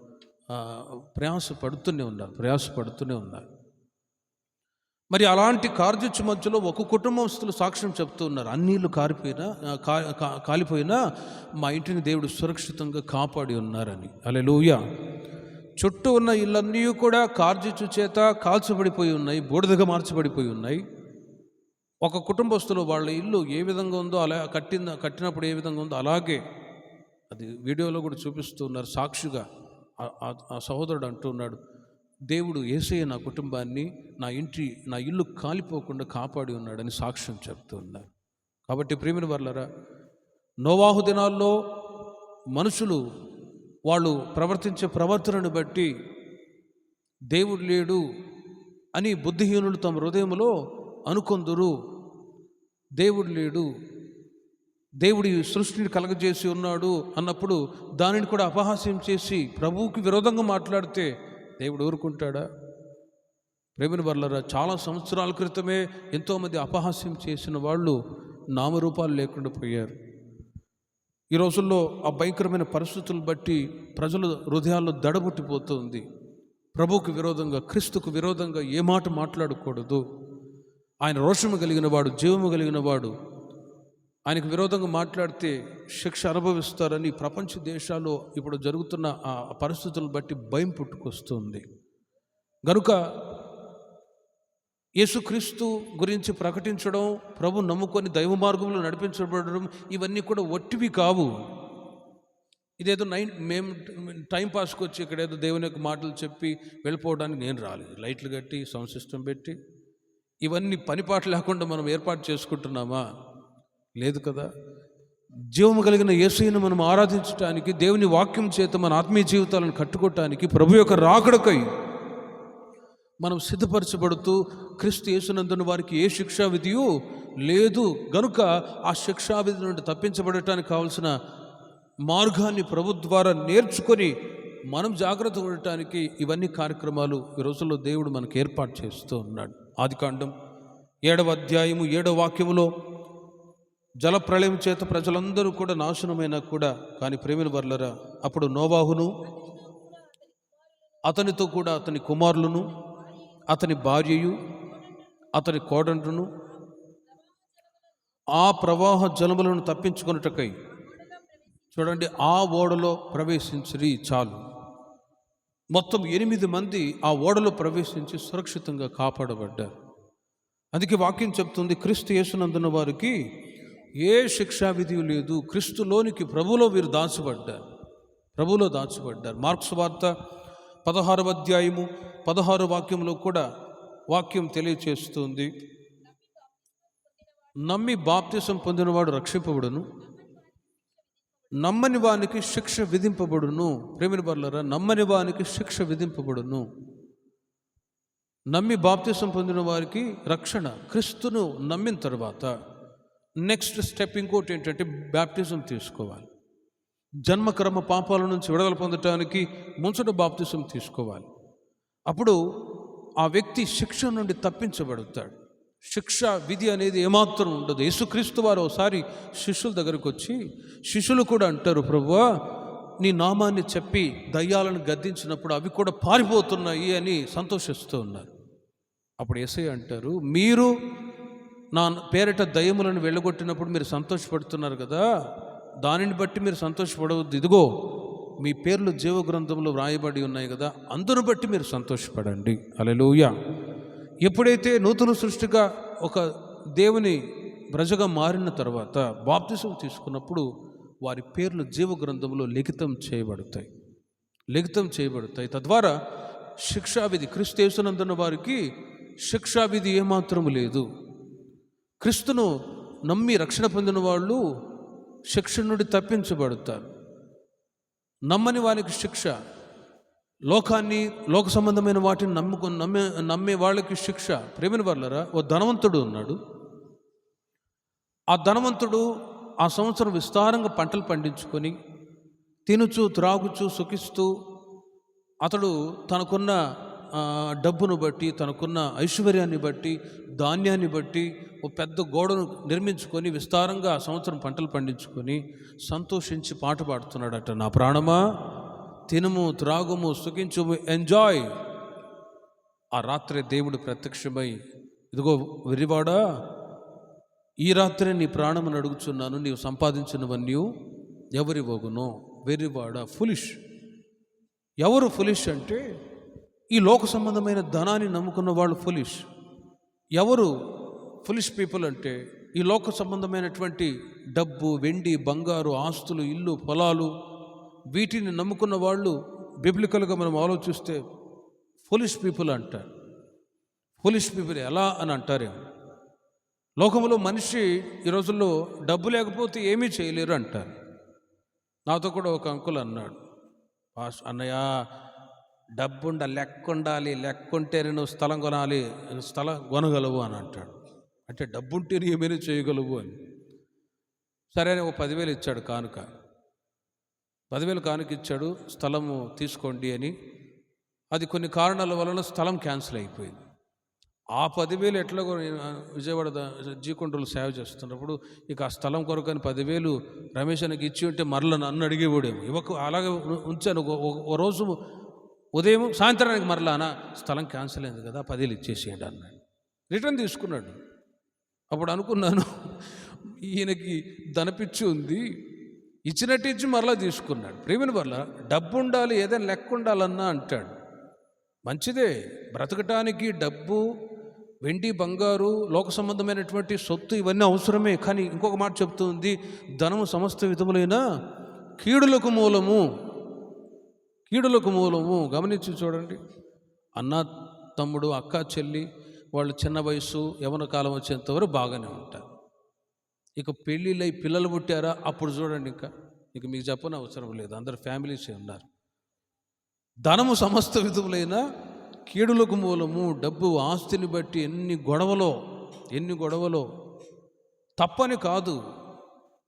ప్రయాసపడుతూనే ఉన్నారు. మరి అలాంటి కార్జిచ్చు మధ్యలో ఒక కుటుంబస్తులు సాక్ష్యం చెప్తూ ఉన్నారు. అన్నీళ్ళు కాలిపోయినా మా ఇంటిని దేవుడు సురక్షితంగా కాపాడి ఉన్నారని. హల్లెలూయా. చుట్టూ ఉన్న ఇళ్ళన్నీ కూడా కార్జిచ్చు చేత కాల్చబడిపోయి ఉన్నాయి, బూడిదగా మార్చబడిపోయి ఉన్నాయి. ఒక కుటుంబస్తులు వాళ్ళ ఇల్లు ఏ విధంగా ఉందో అలా కట్టినప్పుడు ఏ విధంగా ఉందో అలాగే అది వీడియోలో కూడా చూపిస్తూ ఉన్నారు. సాక్షిగా ఆ సహోదరుడు అంటూ ఉన్నాడు, దేవుడు యేసయ్య నా కుటుంబాన్ని, నా ఇల్లు కాలిపోకుండా కాపాడి ఉన్నాడని సాక్ష్యం చెప్తూ ఉన్నారు. కాబట్టి ప్రియమైన వారులారా, నోవాహు దినాల్లో మనుషులు వాళ్ళు ప్రవర్తించే ప్రవర్తనను బట్టి దేవుడు లేడు అని బుద్ధిహీనులు తమ హృదయంలో అనుకొందురు. దేవుడు లేడు, దేవుడి సృష్టిని కలగజేసి ఉన్నాడు అన్నప్పుడు దానిని కూడా అపహాస్యం చేసి ప్రభువుకి విరోధంగా మాట్లాడితే దేవుడు ఊరుకుంటాడా? ప్రేమైన వారులారా, చాలా సంవత్సరాల క్రితమే ఎంతోమంది అపహాస్యం చేసిన వాళ్ళు నామరూపాలు లేకుండా పోయారు. ఈ రోజుల్లో ఆ భయంకరమైన పరిస్థితులను బట్టి ప్రజల హృదయాల్లో దడబుట్టిపోతుంది. ప్రభువుకు విరోధంగా, క్రీస్తుకు విరోధంగా ఏ మాట మాట్లాడకూడదు. ఆయన రోషము కలిగిన వాడు, జీవము కలిగిన వాడు, ఆయనకు విరోధంగా మాట్లాడితే శిక్ష అనుభవిస్తారని ప్రపంచ దేశాల్లో ఇప్పుడు జరుగుతున్న ఆ పరిస్థితులను బట్టి భయం పుట్టుకొస్తుంది. గనుక యేసుక్రీస్తు గురించి ప్రకటించడం, ప్రభు నమ్ముకొని దైవ మార్గంలో నడిపించబడడం, ఇవన్నీ కూడా ఒట్టివి కావు. ఇదేదో మేము టైంపాస్కి వచ్చి ఇక్కడ ఏదో దేవుని యొక్క మాటలు చెప్పి వెళ్ళిపోవడానికి నేను రాలేదు. లైట్లు కట్టి సౌండ్ సిస్టమ్ పెట్టి ఇవన్నీ పనిపాట లేకుండా మనం ఏర్పాటు చేసుకుంటున్నామా? లేదు కదా. జీవము కలిగిన యేసయ్యను మనం ఆరాధించడానికి, దేవుని వాక్యం చేత మన ఆత్మీయ జీవితాలను కట్టుకోవటానికి, ప్రభు యొక్క రాకడకై మనం సిద్ధపరచబడుతూ క్రీస్తు యేసునందున వారికి ఏ శిక్షా విధియు లేదు గనుక ఆ శిక్షా విధి నుండి తప్పించబడటానికి కావాల్సిన మార్గాన్ని ప్రభు ద్వారా నేర్చుకొని మనం జాగ్రత్త పడటానికి ఇవన్నీ కార్యక్రమాలు ఈ రోజుల్లో దేవుడు మనకు ఏర్పాటు చేస్తూ ఉన్నాడు. ఆదికాండం 7వ అధ్యాయము 7వ వాక్యములో జలప్రళయం చేత ప్రజలందరూ కూడా నాశనమైనా కూడా కానీ ప్రేమిన వర్లరా అప్పుడు నోవాహును అతనితో కూడా అతని కుమారులను అతని భార్యయు అతని కోడండ్రును ఆ ప్రవాహ జలములను తప్పించుకొనుటకై చూడండి ఆ ఓడలో ప్రవేశించిరి. చాలు, మొత్తం 8 మంది ఆ ఓడలో ప్రవేశించి సురక్షితంగా కాపాడబడ్డారు. అందుకే వాక్యం చెప్తుంది, క్రీస్తు యేసునందున్న వారికి ఏ శిక్షా విధి లేదు. క్రీస్తులోనికి ప్రభులో వీరు దాచబడ్డారు, ప్రభులో దాచబడ్డారు. మార్క్స్ వార్త 16వ అధ్యాయము 16వ వాక్యంలో కూడా వాక్యం తెలియచేస్తుంది, నమ్మి బాప్తిసం పొందినవాడు రక్షింపబడును, నమ్మని వానికి శిక్ష విధింపబడును. ప్రేమిన వర్లరా, నమ్మని వానికి శిక్ష విధింపబడును. నమ్మి బాప్తిసం పొందిన వారికి రక్షణ. క్రీస్తును నమ్మిన తర్వాత నెక్స్ట్ స్టెప్ ఇంకోటి ఏంటంటే బాప్తిజం తీసుకోవాలి. జన్మకర్మ పాపాల నుంచి విడుదల పొందటానికి ముంచట బాప్తిజం తీసుకోవాలి. అప్పుడు ఆ వ్యక్తి శిక్ష నుండి తప్పించబడతాడు. శిక్ష విధి అనేది ఏమాత్రం ఉండదు. యేసుక్రీస్తు వారు ఒకసారి శిష్యుల దగ్గరకు వచ్చి శిష్యులు కూడా అంటారు, ప్రభువా నీ నామాన్ని చెప్పి దయ్యాలను గద్దించినప్పుడు అవి కూడా పారిపోతున్నాయి అని సంతోషిస్తూ ఉన్నారు. అప్పుడు యేసయ్య అంటారు, మీరు నా పేరిట దయ్యములను వెళ్ళగొట్టినప్పుడు మీరు సంతోషపడుతున్నారు కదా, దానిని బట్టి మీరు సంతోషపడవద్దు. ఇదిగో మీ పేర్లు జీవ గ్రంథంలో వ్రాయబడి ఉన్నాయి కదా, అందును బట్టి మీరు సంతోషపడండి. హల్లెలూయా. ఎప్పుడైతే నూతన సృష్టిగా ఒక దేవుని ప్రజగా మారిన తర్వాత బాప్తిసం తీసుకున్నప్పుడు వారి పేర్లు జీవ గ్రంథంలో లిఖితం చేయబడతాయి. తద్వారా శిక్షావిధి, క్రీస్తు యేసునందున్న వారికి శిక్షావిధి ఏమాత్రము లేదు. క్రీస్తును నమ్మి రక్షణ పొందిన వాళ్ళు శిక్ష నుండి తప్పించబడతారు. నమ్మని వారికి శిక్ష, లోకాన్ని లోక సంబంధమైన వాటిని నమ్మే వాళ్ళకి శిక్ష. ప్రేమిన వర్లరా, ఓ ధనవంతుడు ఉన్నాడు. ఆ ధనవంతుడు ఆ సంవత్సరం విస్తారంగా పంటలు పండించుకొని తినుచు త్రాగుచు సుఖిస్తూ అతడు తనకున్న డబ్బును బట్టి, తనకున్న ఐశ్వర్యాన్ని బట్టి, ధాన్యాన్ని బట్టి ఓ పెద్ద గోడను నిర్మించుకొని విస్తారంగా ఆ సంవత్సరం పంటలు పండించుకొని సంతోషించి పాట పాడుతున్నాడట, నా ప్రాణమా తినుము త్రాగుము సుఖించుము, ఎంజాయ్. ఆ రాత్రి దేవుడు ప్రత్యక్షమై, ఇదిగో వెర్రివాడా, ఈ రాత్రి నీ ప్రాణమును అడుగుచున్నాను, నీవు సంపాదించినవన్నీ ఎవరి వగునో. వెర్రివాడా, ఫులిష్. ఎవరు ఫులిష్ అంటే ఈ లోక సంబంధమైన ధనాన్ని నమ్ముకున్న వాళ్ళు ఫులిష్. ఎవరు ఫులిష్ పీపుల్ అంటే ఈ లోక సంబంధమైనటువంటి డబ్బు, వెండి, బంగారు, ఆస్తులు, ఇల్లు, పొలాలు, వీటిని నమ్ముకున్న వాళ్ళు బిబ్లికల్గా మనం ఆలోచిస్తే ఫులిష్ పీపుల్ అంటారు. ఫులిష్ పీపుల్ ఎలా అని అంటారేమో. లోకంలో మనిషి ఈ రోజుల్లో డబ్బు లేకపోతే ఏమీ చేయలేరు అంటారు. నాతో కూడా ఒక అంకుల్ అన్నాడు, అన్నయ్య డబ్బుండ లెక్కుండాలి, లెక్కుంటేనే నువ్వు స్థలం కొనాలి, స్థలం కొనగలవు అని అంటాడు. అంటే డబ్బుంటేనే ఏమైనా చేయగలవు అని. సరే అని ఓ 10,000 ఇచ్చాడు కానుక. 10,000 కానుక ఇచ్చాడు, స్థలము తీసుకోండి అని. అది కొన్ని కారణాల వలన స్థలం క్యాన్సిల్ అయిపోయింది. ఆ 10,000 ఎట్లా విజయవాడ జీకొండలు సేవ చేస్తున్నప్పుడు ఇక ఆ స్థలం కొరకు అని 10,000 రమేష్ అనికి ఇచ్చి ఉంటే మరల నన్ను అడిగేవాడేమో. అలాగే ఉంచాను. ఓ రోజు ఉదయం సాయంత్రానికి మరలానా స్థలం క్యాన్సిల్ అయింది కదా, 10,000 ఇచ్చేసేయండి అన్నాడు. రిటర్న్ తీసుకున్నాడు. అప్పుడు అనుకున్నాను, ఈయనకి ధనపిచ్చి ఉంది, ఇచ్చినట్టు ఇచ్చి మరలా తీసుకున్నాడు. ప్రేమిన వల్ల డబ్బు ఉండాలి, ఏదైనా లెక్క ఉండాలన్నా అంటాడు. మంచిదే, బ్రతకటానికి డబ్బు, వెండి, బంగారు, లోక సంబంధమైనటువంటి సొత్తు ఇవన్నీ అవసరమే. కానీ ఇంకొక మాట చెప్తుంది, ధనము సమస్త విధములైన కీడులకు మూలము. గమనించి చూడండి. అన్న తమ్ముడు, అక్క చెల్లి, వాళ్ళు చిన్న వయసు యవ్వన కాలం వచ్చేంతవరకు బాగానే ఉంటారు. ఇక పెళ్ళిళ్ళై పిల్లలు పుట్టారా అప్పుడు చూడండి, ఇక మీకు చెప్పని అవసరం లేదు, అందరు ఫ్యామిలీసే ఉన్నారు. ధనము సమస్త విధములైన కీడులకు మూలము. డబ్బు ఆస్తిని బట్టి ఎన్ని గొడవలో తప్పని కాదు.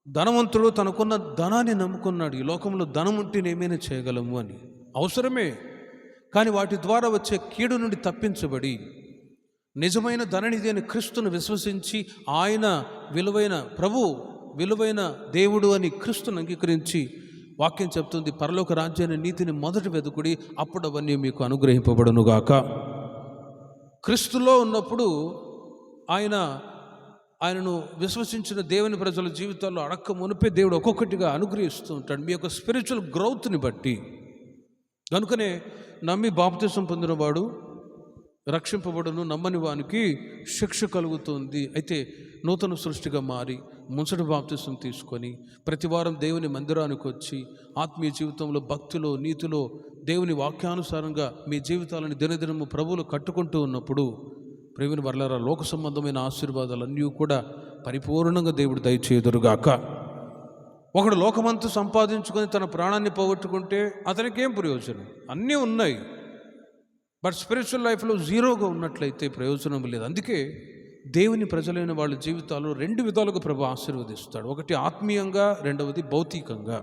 ధనవంతుడు తనకున్న ధనాన్ని నమ్ముకున్నాడు. ఈ లోకంలో ధనం ఉంటే ఏమైనా చేయగలము అని. అవసరమే, కానీ వాటి ద్వారా వచ్చే కీడు నుండి తప్పించబడి నిజమైన ధననిధి అని క్రీస్తును విశ్వసించి ఆయన విలువైన ప్రభు, విలువైన దేవుడు అని క్రీస్తును అంగీకరించి వాక్యం చెప్తుంది, పరలోక రాజ్యాన్ని నీతిని మొదట వెతుకుడి, అప్పుడు అవన్నీ మీకు అనుగ్రహింపబడునుగాక. క్రీస్తులో ఉన్నప్పుడు ఆయనను విశ్వసించిన దేవుని ప్రజల జీవితాల్లో అడక్క మునిపే దేవుడు ఒక్కొక్కటిగా అనుగ్రహిస్తూ ఉంటాడు మీ యొక్క స్పిరిచువల్ గ్రోత్ని బట్టి. కనుకనే నమ్మి బాప్తిసం పొందినవాడు రక్షింపబడును, నమ్మని వానికి శిక్ష కలుగుతుంది. అయితే నూతన సృష్టిగా మారి ముసటి బాప్తిసం తీసుకొని ప్రతి వారం దేవుని మందిరానికి వచ్చి ఆత్మీయ జీవితంలో భక్తిలో నీతిలో దేవుని వాక్యానుసారంగా మీ జీవితాలను దినదినము ప్రభువులు కట్టుకుంటూ ఉన్నప్పుడు ప్రేమిని వర్లారా లోక సంబంధమైన ఆశీర్వాదాలన్నీ కూడా పరిపూర్ణంగా దేవుడు దయచేయుదురుగాక. ఒకడు లోకమంతా సంపాదించుకొని తన ప్రాణాన్ని పోగొట్టుకుంటే అతనికేం ప్రయోజనం? అన్నీ ఉన్నాయి, బట్ స్పిరిచువల్ లైఫ్లో జీరోగా ఉన్నట్లయితే ప్రయోజనం లేదు. అందుకే దేవుని ప్రజలైన వాళ్ళ జీవితాల్లో రెండు విధాలుగా ప్రభు ఆశీర్వదిస్తాడు. ఒకటి ఆత్మీయంగా, రెండవది భౌతికంగా.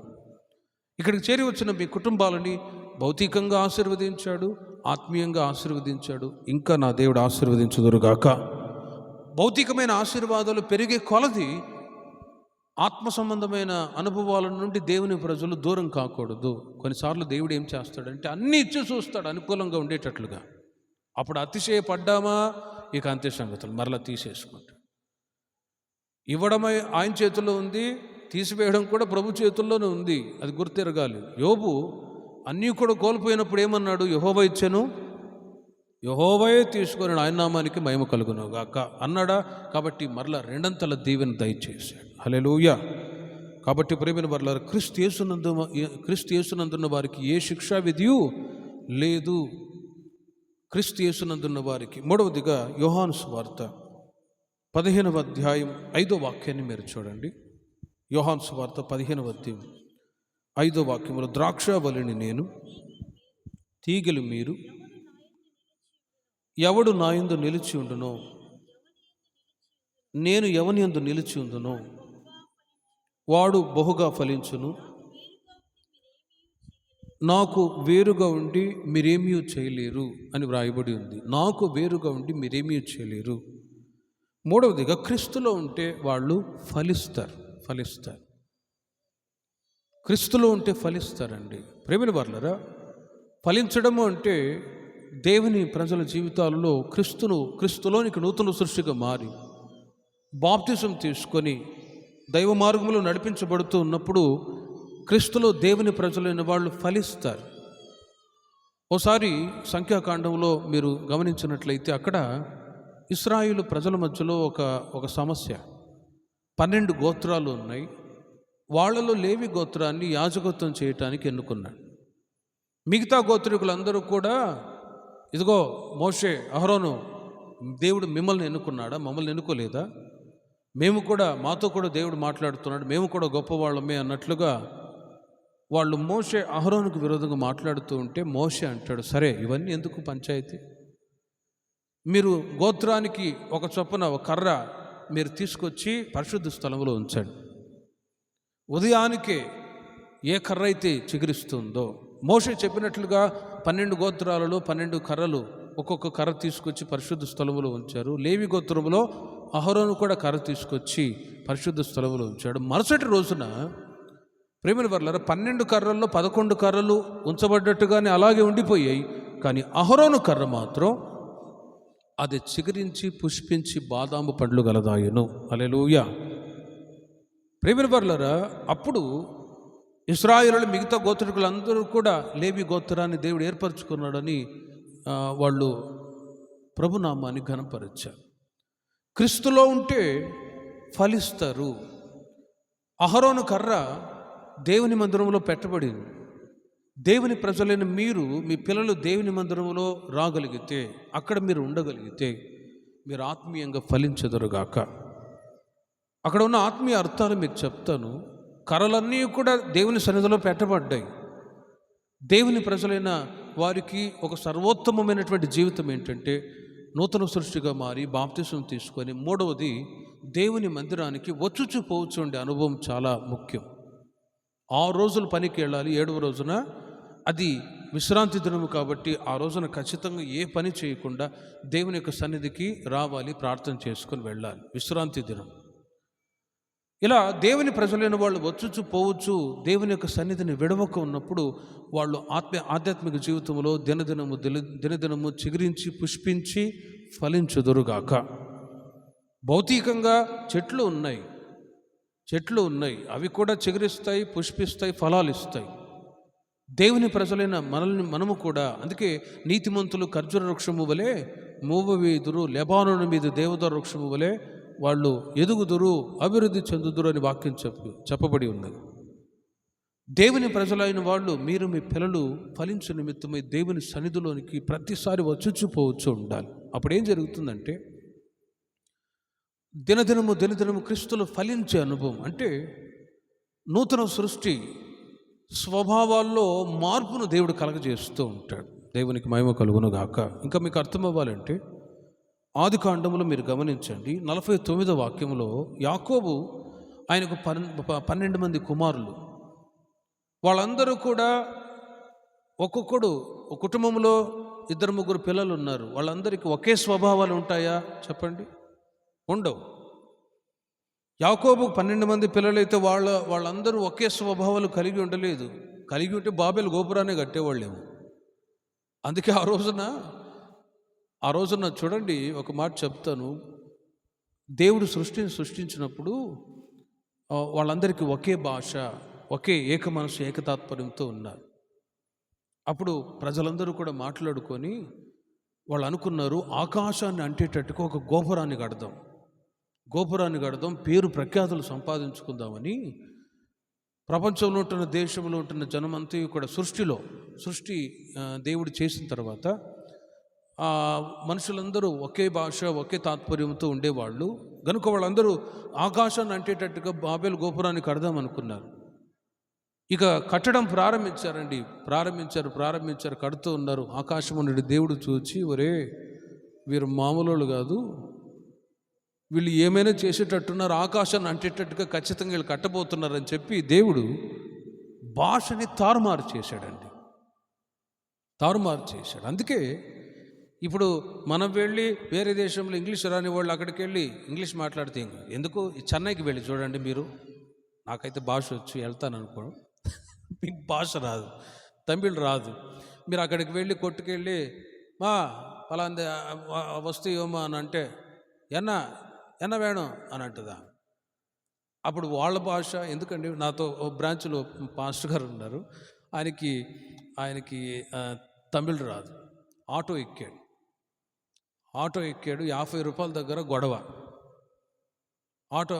ఇక్కడికి చేరి వచ్చిన మీ కుటుంబాలని భౌతికంగా ఆశీర్వదించాడు, ఆత్మీయంగా ఆశీర్వదించాడు. ఇంకా నా దేవుడు ఆశీర్వదించుదురుగాక. భౌతికమైన ఆశీర్వాదాలు పెరిగే కొలది ఆత్మ సంబంధమైన అనుభవాల నుండి దేవుని ప్రజలు దూరం కాకూడదు. కొన్నిసార్లు దేవుడు ఏం చేస్తాడంటే అన్నీ ఇచ్చి చూస్తాడు అనుకూలంగా ఉండేటట్లుగా. అప్పుడు అతిశయపడ్డామా ఇక అంతే సంగతులు, మరలా తీసేసుకుంటాడు. ఇవ్వడమై ఆయన చేతుల్లో ఉంది, తీసివేయడం కూడా ప్రభు చేతుల్లోనే ఉంది. అది గుర్తెరగాలి. యోబు అన్నీ కూడా కోల్పోయినప్పుడు ఏమన్నాడు? యెహోవా ఇచ్చెను, యెహోవాయే తీసుకొని ఆయన నామానికి మహిమ కలుగును గాక అన్నాడా? కాబట్టి మరలా రెండంతల దీవెన దయచేశాడు. హల్లెలూయా. కాబట్టి ప్రేమైన వర్లారా, క్రీస్తు యేసునందున్న వారికి ఏ శిక్షా విధియు లేదు. క్రీస్తు యేసునందున్న వారికి. మూడవదిగా యోహాను సువార్త 15వ అధ్యాయం 5వ వాక్యాన్ని మీరు చూడండి. యోహాను సువార్త 15వ అధ్యాయం 5వ వాక్యములో, ద్రాక్షావల్లిని నేను, తీగెలు మీరు, ఎవడు నా యందు నిలిచి ఉండునో, నేను ఎవని యందు నిలిచి ఉండునో వాడు బహుగా ఫలించును. నాకు వేరుగా ఉండి మీరేమీ చేయలేరు అని వ్రాయబడి ఉంది. నాకు వేరుగా ఉండి మీరేమీ చేయలేరు. మూడవదిగా క్రీస్తులో ఉంటే వాళ్ళు ఫలిస్తారు. క్రీస్తులో ఉంటే ఫలిస్తారండి. ప్రేమిన వర్లరా, ఫలించడము అంటే దేవుని ప్రజల జీవితాలలో క్రీస్తులోనికి నూతన సృష్టిగా మారి బాప్తిసం తీసుకొని దైవ మార్గంలో నడిపించబడుతూ ఉన్నప్పుడు క్రీస్తులో దేవుని ప్రజలైన వాళ్ళు ఫలిస్తారు. ఓసారి సంఖ్యాకాండంలో మీరు గమనించినట్లయితే అక్కడ ఇశ్రాయేలు ప్రజల మధ్యలో ఒక సమస్య. 12 గోత్రాలు ఉన్నాయి. వాళ్ళలో లేవి గోత్రాన్ని యాజకత్వం చేయటానికి ఎన్నుకున్నాడు. మిగతా గోత్రికులందరూ కూడా, ఇదిగో మోషే, అహరోను, దేవుడు మిమ్మల్ని ఎన్నుకున్నాడా, మమ్మల్ని ఎన్నుకోలేదా, మాతో కూడా దేవుడు మాట్లాడుతున్నాడు, మేము కూడా గొప్పవాళ్ళమే అన్నట్లుగా వాళ్ళు మోషే అహరోనుకు విరోధంగా మాట్లాడుతూ ఉంటే మోషే అంటాడు, సరే ఇవన్నీ ఎందుకు పంచాయతీ, మీరు గోత్రానికి ఒక చొప్పున ఒక కర్ర మీరు తీసుకొచ్చి పరిశుద్ధ స్థలంలో ఉంచండి. ఉదయానికే ఏ కర్ర అయితే చిగురిస్తుందో, మోషే చెప్పినట్లుగా 12 గోత్రాలలో 12 కర్రలు ఒక్కొక్క కర్ర తీసుకొచ్చి పరిశుద్ధ స్థలములో ఉంచారు. లేవి గోత్రములో అహరోను కూడా కర్ర తీసుకొచ్చి పరిశుద్ధ స్థలములో ఉంచాడు. మరుసటి రోజున ప్రేమిన వర్లారా 12 కర్రల్లో 11 కర్రలు ఉంచబడ్డట్టుగానే అలాగే ఉండిపోయాయి. కానీ అహరోను కర్ర మాత్రం అది చిగురించి పుష్పించి బాదాము పండ్లు గలదాయను. హల్లెలూయా. ప్రేమిన వర్లారా, అప్పుడు ఇశ్రాయేలు మిగతా గోత్రికులందరూ కూడా లేవి గోత్రాన్ని దేవుడు ఏర్పరచుకున్నాడని వాళ్ళు ప్రభునామాన్ని ఘనపరిచారు. క్రీస్తులో ఉంటే ఫలిస్తారు. అహరోను కర్ర దేవుని మందిరంలో పెట్టబడింది. దేవుని ప్రజలైన మీరు, మీ పిల్లలు దేవుని మందిరంలో రాగలిగితే, అక్కడ మీరు ఉండగలిగితే మీరు ఆత్మీయంగా ఫలించెదరుగాక. అక్కడ ఉన్న ఆత్మీయ అర్థాలు మీకు చెప్తాను. కర్రలన్నీ కూడా దేవుని సన్నిధిలో పెట్టబడ్డాయి. దేవుని ప్రజలైన వారికి ఒక సర్వోత్తమమైనటువంటి జీవితం ఏంటంటే నూతన సృష్టిగా మారి బాప్తిసం తీసుకొని, మూడవది దేవుని మందిరానికి వచ్చుచు పోవచ్చు ఉండే అనుభవం చాలా ముఖ్యం. 6 రోజులు పనికి వెళ్ళాలి, 7వ రోజున అది విశ్రాంతి దినము కాబట్టి ఆ రోజున ఖచ్చితంగా ఏ పని చేయకుండా దేవుని యొక్క సన్నిధికి రావాలి, ప్రార్థన చేసుకొని వెళ్ళాలి. విశ్రాంతి దినం. ఇలా దేవుని ప్రజలైన వాళ్ళు వచ్చుచు పోవచ్చు, దేవుని యొక్క సన్నిధిని విడవక ఉన్నప్పుడు వాళ్ళు ఆధ్యాత్మిక జీవితంలో దినదినము చిగురించి పుష్పించి ఫలించుదురుగాక. భౌతికంగా చెట్లు ఉన్నాయి, అవి కూడా చిగురిస్తాయి, పుష్పిస్తాయి, ఫలాలు ఇస్తాయి. దేవుని ప్రజలైన మనము కూడా అందుకే నీతిమంతులు ఖర్జూర వృక్షము వలె మూవవీదురు, లెబానోను మీద దేవదారు వృక్షము వలె వాళ్ళు ఎదుగుదురు, అభివృద్ధి చెందుదురు అని వాక్యం చెప్పబడి ఉన్నది. దేవుని ప్రజలైన వాళ్ళు, మీరు మీ పిల్లలు ఫలించు నిమిత్తమై దేవుని సన్నిధిలోనికి ప్రతిసారి వచ్చుచుపోవచ్చు ఉండాలి. అప్పుడు ఏం జరుగుతుందంటే దినదినము క్రీస్తులో ఫలించే అనుభవం. అంటే నూతన సృష్టి స్వభావాల్లో మార్పును దేవుడు కలగజేస్తూ ఉంటాడు. దేవునికి మహిమ కలుగును గాక. ఇంకా మీకు అర్థం అవ్వాలంటే ఆది కాండములో మీరు గమనించండి, 49వ వాక్యంలో యాకోబు ఆయనకు 12 మంది కుమారులు. వాళ్ళందరూ కూడా ఒక్కొక్కడు ఒక కుటుంబంలో 2-3 పిల్లలు ఉన్నారు. వాళ్ళందరికీ ఒకే స్వభావాలు ఉంటాయా చెప్పండి? ఉండవు. యాకోబుకు 12 మంది పిల్లలైతే వాళ్ళందరూ ఒకే స్వభావాలు కలిగి ఉండలేదు. కలిగి ఉంటే బాబెలు గోపురాన్ని కట్టేవాళ్ళేమో. అందుకే ఆ రోజున చూడండి, ఒక మాట చెప్తాను. దేవుడు సృష్టించినప్పుడు వాళ్ళందరికీ ఒకే భాష, ఒకే ఏక మనసు, ఏకతాత్పర్యంతో ఉన్నారు. అప్పుడు ప్రజలందరూ కూడా మాట్లాడుకొని వాళ్ళు అనుకున్నారు, ఆకాశాన్ని అంటేటట్టుగా ఒక గోపురాన్ని కడదాం, పేరు ప్రఖ్యాతులు సంపాదించుకుందామని ప్రపంచంలో ఉంటున్న, దేశంలో ఉంటున్న జనమంతా కూడా సృష్టి దేవుడు చేసిన తర్వాత మనుషులందరూ ఒకే భాష, ఒకే తాత్పర్యంతో ఉండేవాళ్ళు కనుక వాళ్ళందరూ ఆకాశాన్ని అంటేటట్టుగా బాబెలు గోపురాన్ని కడదాం అనుకున్నారు. ఇక కట్టడం ప్రారంభించారు, కడుతూ ఉన్నారు. ఆకాశం నుండి దేవుడు చూచి, ఒరే వీరు మామూలు కాదు, వీళ్ళు ఏమైనా చేసేటట్టున్నారు, ఆకాశాన్ని అంటేటట్టుగా ఖచ్చితంగా వీళ్ళు కట్టబోతున్నారని చెప్పి దేవుడు భాషని తారుమారు చేశాడు. అందుకే ఇప్పుడు మనం వెళ్ళి వేరే దేశంలో ఇంగ్లీష్ రాని వాళ్ళు అక్కడికి వెళ్ళి ఇంగ్లీష్ మాట్లాడితే ఎందుకు చెన్నైకి వెళ్ళి చూడండి మీరు. నాకైతే భాష వచ్చి వెళ్తాను అనుకో, మీకు భాష రాదు, తమిళ్ రాదు. మీరు అక్కడికి వెళ్ళి కొట్టుకెళ్ళి మా పలాంది వస్తు ఏమో అని అంటే ఎన్న వేణం అని అంటుందా. అప్పుడు వాళ్ళ భాష. ఎందుకండి, నాతో ఓ బ్రాంచ్లో పాస్టర్ గారు ఉన్నారు, ఆయనకి తమిళ్ రాదు. ఆటో ఎక్కాడు, 50 రూపాయల దగ్గర గొడవ. ఆటో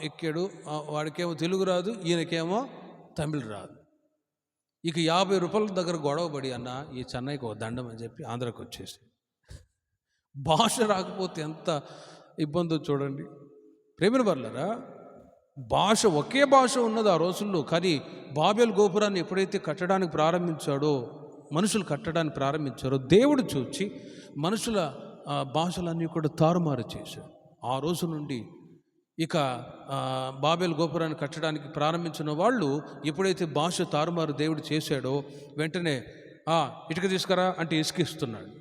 ఎక్కాడు, వాడికేమో తెలుగు రాదు, ఈయనకేమో తమిళ్ రాదు. ఇక 50 రూపాయల దగ్గర గొడవ పడి, అన్న ఈ చెన్నైకి ఒక దండం అని చెప్పి ఆంధ్రాకి వచ్చేసి. భాష రాకపోతే ఎంత ఇబ్బందో చూడండి. ప్రేమిన వర్లరా, ఒకే భాష ఉన్నది ఆ రోజుల్లో. కానీ బాబెల్ గోపురాన్ని ఎప్పుడైతే మనుషులు కట్టడానికి ప్రారంభించారో దేవుడు చూచి మనుషుల భాషలన్నీ కూడా తారుమారు చేశాడు. ఆ రోజు నుండి ఇక బాబెల్ గోపురాన్ని కట్టడానికి ప్రారంభించిన వాళ్ళు ఎప్పుడైతే భాష తారుమారు దేవుడు చేశాడో, వెంటనే ఇటుక తీసుకురా అంటే ఇసుక ఇస్తున్నాడు,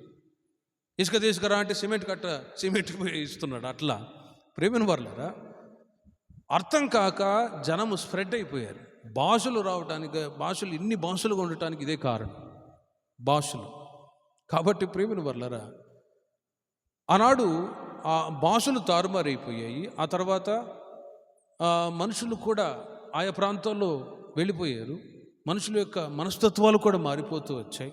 ఇసుక తీసుకురా అంటే సిమెంట్ ఇస్తున్నాడు. అట్లా ప్రేమిన వర్లరా, అర్థం కాక జనము స్ప్రెడ్ అయిపోయారు. ఇన్ని భాషలుగా ఉండటానికి ఇదే కారణం, భాషలు. కాబట్టి ప్రేమిన వర్లరా, ఆనాడు ఆ భాషలు తారుమారైపోయాయి. ఆ తర్వాత మనుషులు కూడా ఆయా ప్రాంతాల్లో వెళ్ళిపోయారు. మనుషుల యొక్క మనస్తత్వాలు కూడా మారిపోతూ వచ్చాయి.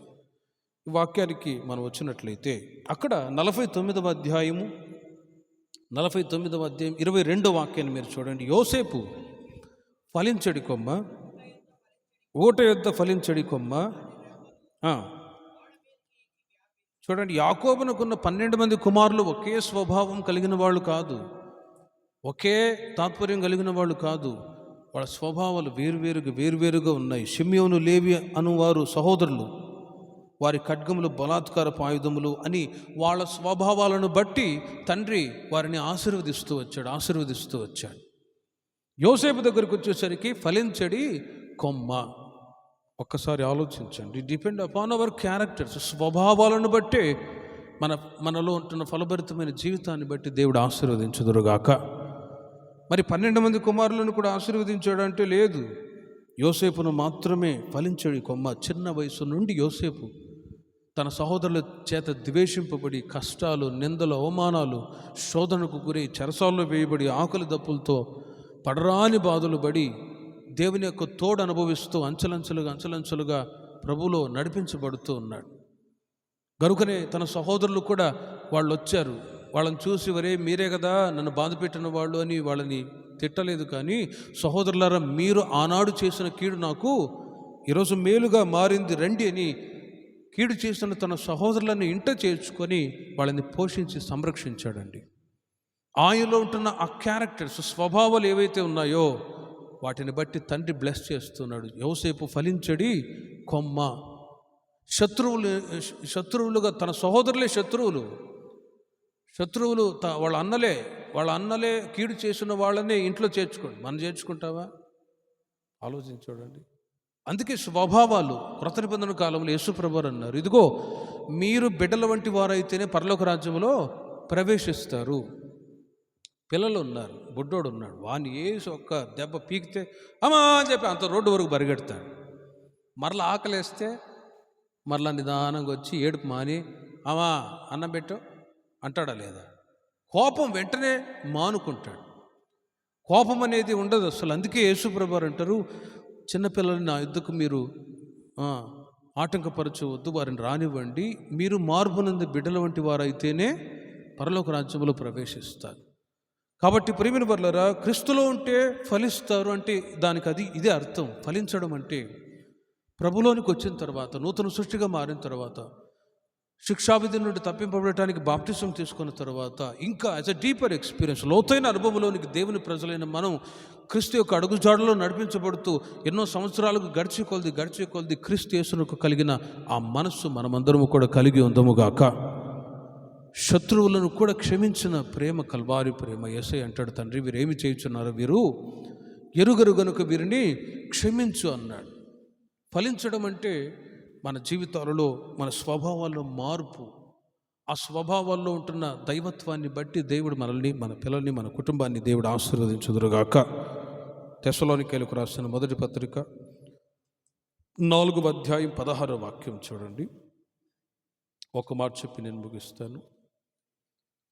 ఈ వాక్యానికి మనం వచ్చినట్లయితే అక్కడ 49వ అధ్యాయం 22వ వాక్యాన్ని మీరు చూడండి. యోసేపు ఫలించడి కొమ్మ, ఓట యొద్ద ఫలించడి కొమ్మ. చూడండి, యాకోబునకున్న 12 మంది కుమారులు ఒకే స్వభావం కలిగిన వాళ్ళు కాదు, ఒకే తాత్పర్యం కలిగిన వాళ్ళు కాదు. వాళ్ళ స్వభావాలు వేరువేరుగా ఉన్నాయి. షిమ్యోను, లేవి అనువారు సహోదరులు, వారి ఖడ్గములు బలాత్కారపు ఆయుధములు అని వాళ్ళ స్వభావాలను బట్టి తండ్రి వారిని ఆశీర్వదిస్తూ వచ్చాడు. యోసేపు దగ్గరికి వచ్చేసరికి ఫలించడి కొమ్మ. ఒక్కసారి ఆలోచించండి. Depend upon our characters. స్వభావాలను బట్టే మనలో ఉంటున్న ఫలభరితమైన జీవితాన్ని బట్టి దేవుడు ఆశీర్వదించుదురుగాక. మరి 12 మంది కుమారులను కూడా ఆశీర్వదించాడంటే లేదు, యోసేపును మాత్రమే ఫలించడి కొమ్మ. చిన్న వయసు నుండి యోసేపు తన సహోదరుల చేత ద్వేషింపబడి, కష్టాలు, నిందలు, అవమానాలు, శోధనకు గురై, చెరసాల్లో వేయబడి, ఆకలి దప్పులతో పడరాని బాధలు పడి, దేవుని యొక్క తోడు అనుభవిస్తూ అంచెలంచెలుగా ప్రభువులో నడిపించబడుతూ ఉన్నాడు. గనుకనే తన సహోదరులు కూడా వాళ్ళు వచ్చారు. వాళ్ళని చూసి, వరే మీరే కదా నన్ను బాధ పెట్టిన వాళ్ళు అని వాళ్ళని తిట్టలేదు. కానీ సహోదరులారా, మీరు ఆనాడు చేసిన కీడు నాకు ఈరోజు మేలుగా మారింది రండి అని కీడు చేసిన తన సహోదరులను ఇంట చేర్చుకొని వాళ్ళని పోషించి సంరక్షించాడండి. ఆయనలో ఉంటున్న ఆ క్యారెక్టర్స్, స్వభావాలు ఏవైతే ఉన్నాయో వాటిని బట్టి తండ్రి బ్లెస్ చేస్తున్నాడు. యోసేపు ఫలించడి కొమ్మ. శత్రువులుగా తన సహోదరులే శత్రువులు వాళ్ళ అన్నలే కీడు చేసిన వాళ్ళనే ఇంట్లో చేర్చుకోండి. మనం చేర్చుకుంటావా? ఆలోచించండి. అందుకే స్వభావాలు క్రొత్త నిబంధన కాలంలో యేసుప్రభువారు అన్నారు, ఇదిగో మీరు బిడ్డల వంటి వారైతేనే పరలోక రాజ్యంలో ప్రవేశిస్తారు. పిల్లలు ఉన్నారు, బుడ్డోడు ఉన్నాడు, వాడిని వేసి ఒక్క దెబ్బ పీకితే అమ్మా అని చెప్పి అంత రోడ్డు వరకు పరిగెడతాడు. మరలా ఆకలేస్తే మరలా నిదానంగా వచ్చి ఏడుపు మాని అమ్మా అన్నం పెట్టు అంటాడా లేదా? కోపం వెంటనే మానుకుంటాడు. కోపం అనేది ఉండదు అసలు. అందుకే యేసుప్రభువారు అంటారు, చిన్నపిల్లల్ని నా యుద్ధకు మీరు ఆటంకపరచవద్దు, వారిని రానివ్వండి. మీరు మార్పునందు బిడ్డల వంటి వారైతేనే పరలోక రాజ్యంలో ప్రవేశిస్తారు. కాబట్టి ప్రియమైన వారలారా, క్రీస్తులో ఉంటే ఫలిస్తారు అంటే దానికి ఇదే అర్థం. ఫలించడం అంటే ప్రభులోనికి వచ్చిన తర్వాత, నూతన సృష్టిగా మారిన తర్వాత, శిక్షావిధి నుండి తప్పింపబడటానికి బాప్టిజం తీసుకున్న తర్వాత, ఇంకా యాజ్ అ డీపర్ ఎక్స్పీరియన్స్, లోతైన అనుభవంలోనికి దేవుని ప్రజలైన మనం క్రీస్తు యొక్క అడుగుజాడలో నడిపించబడుతూ ఎన్నో సంవత్సరాలకు గడిచి కొలది క్రీస్తు యేసునకు కలిగిన ఆ మనస్సు మనమందరము కూడా కలిగి ఉందముగాక. శత్రువులను కూడా క్షమించిన ప్రేమ కల్వారి ప్రేమ. యేసయ్య అంటాడు, తండ్రి వీరేమి చేయుచున్నారు, వీరు ఎరుగరు గనుక వీరిని క్షమించు అన్నాడు. ఫలించడం అంటే మన జీవితాలలో, మన స్వభావాల్లో మార్పు. ఆ స్వభావాల్లో ఉంటున్న దైవత్వాన్ని బట్టి దేవుడు మనల్ని, మన పిల్లల్ని, మన కుటుంబాన్ని దేవుడు ఆశీర్వదించుదురుగాక. తెస్సలోనికైలకు రాసిన మొదటి పత్రిక 4వ అధ్యాయం 16వ వాక్యం చూడండి. ఒక మాట చెప్పి నేను ముగిస్తాను.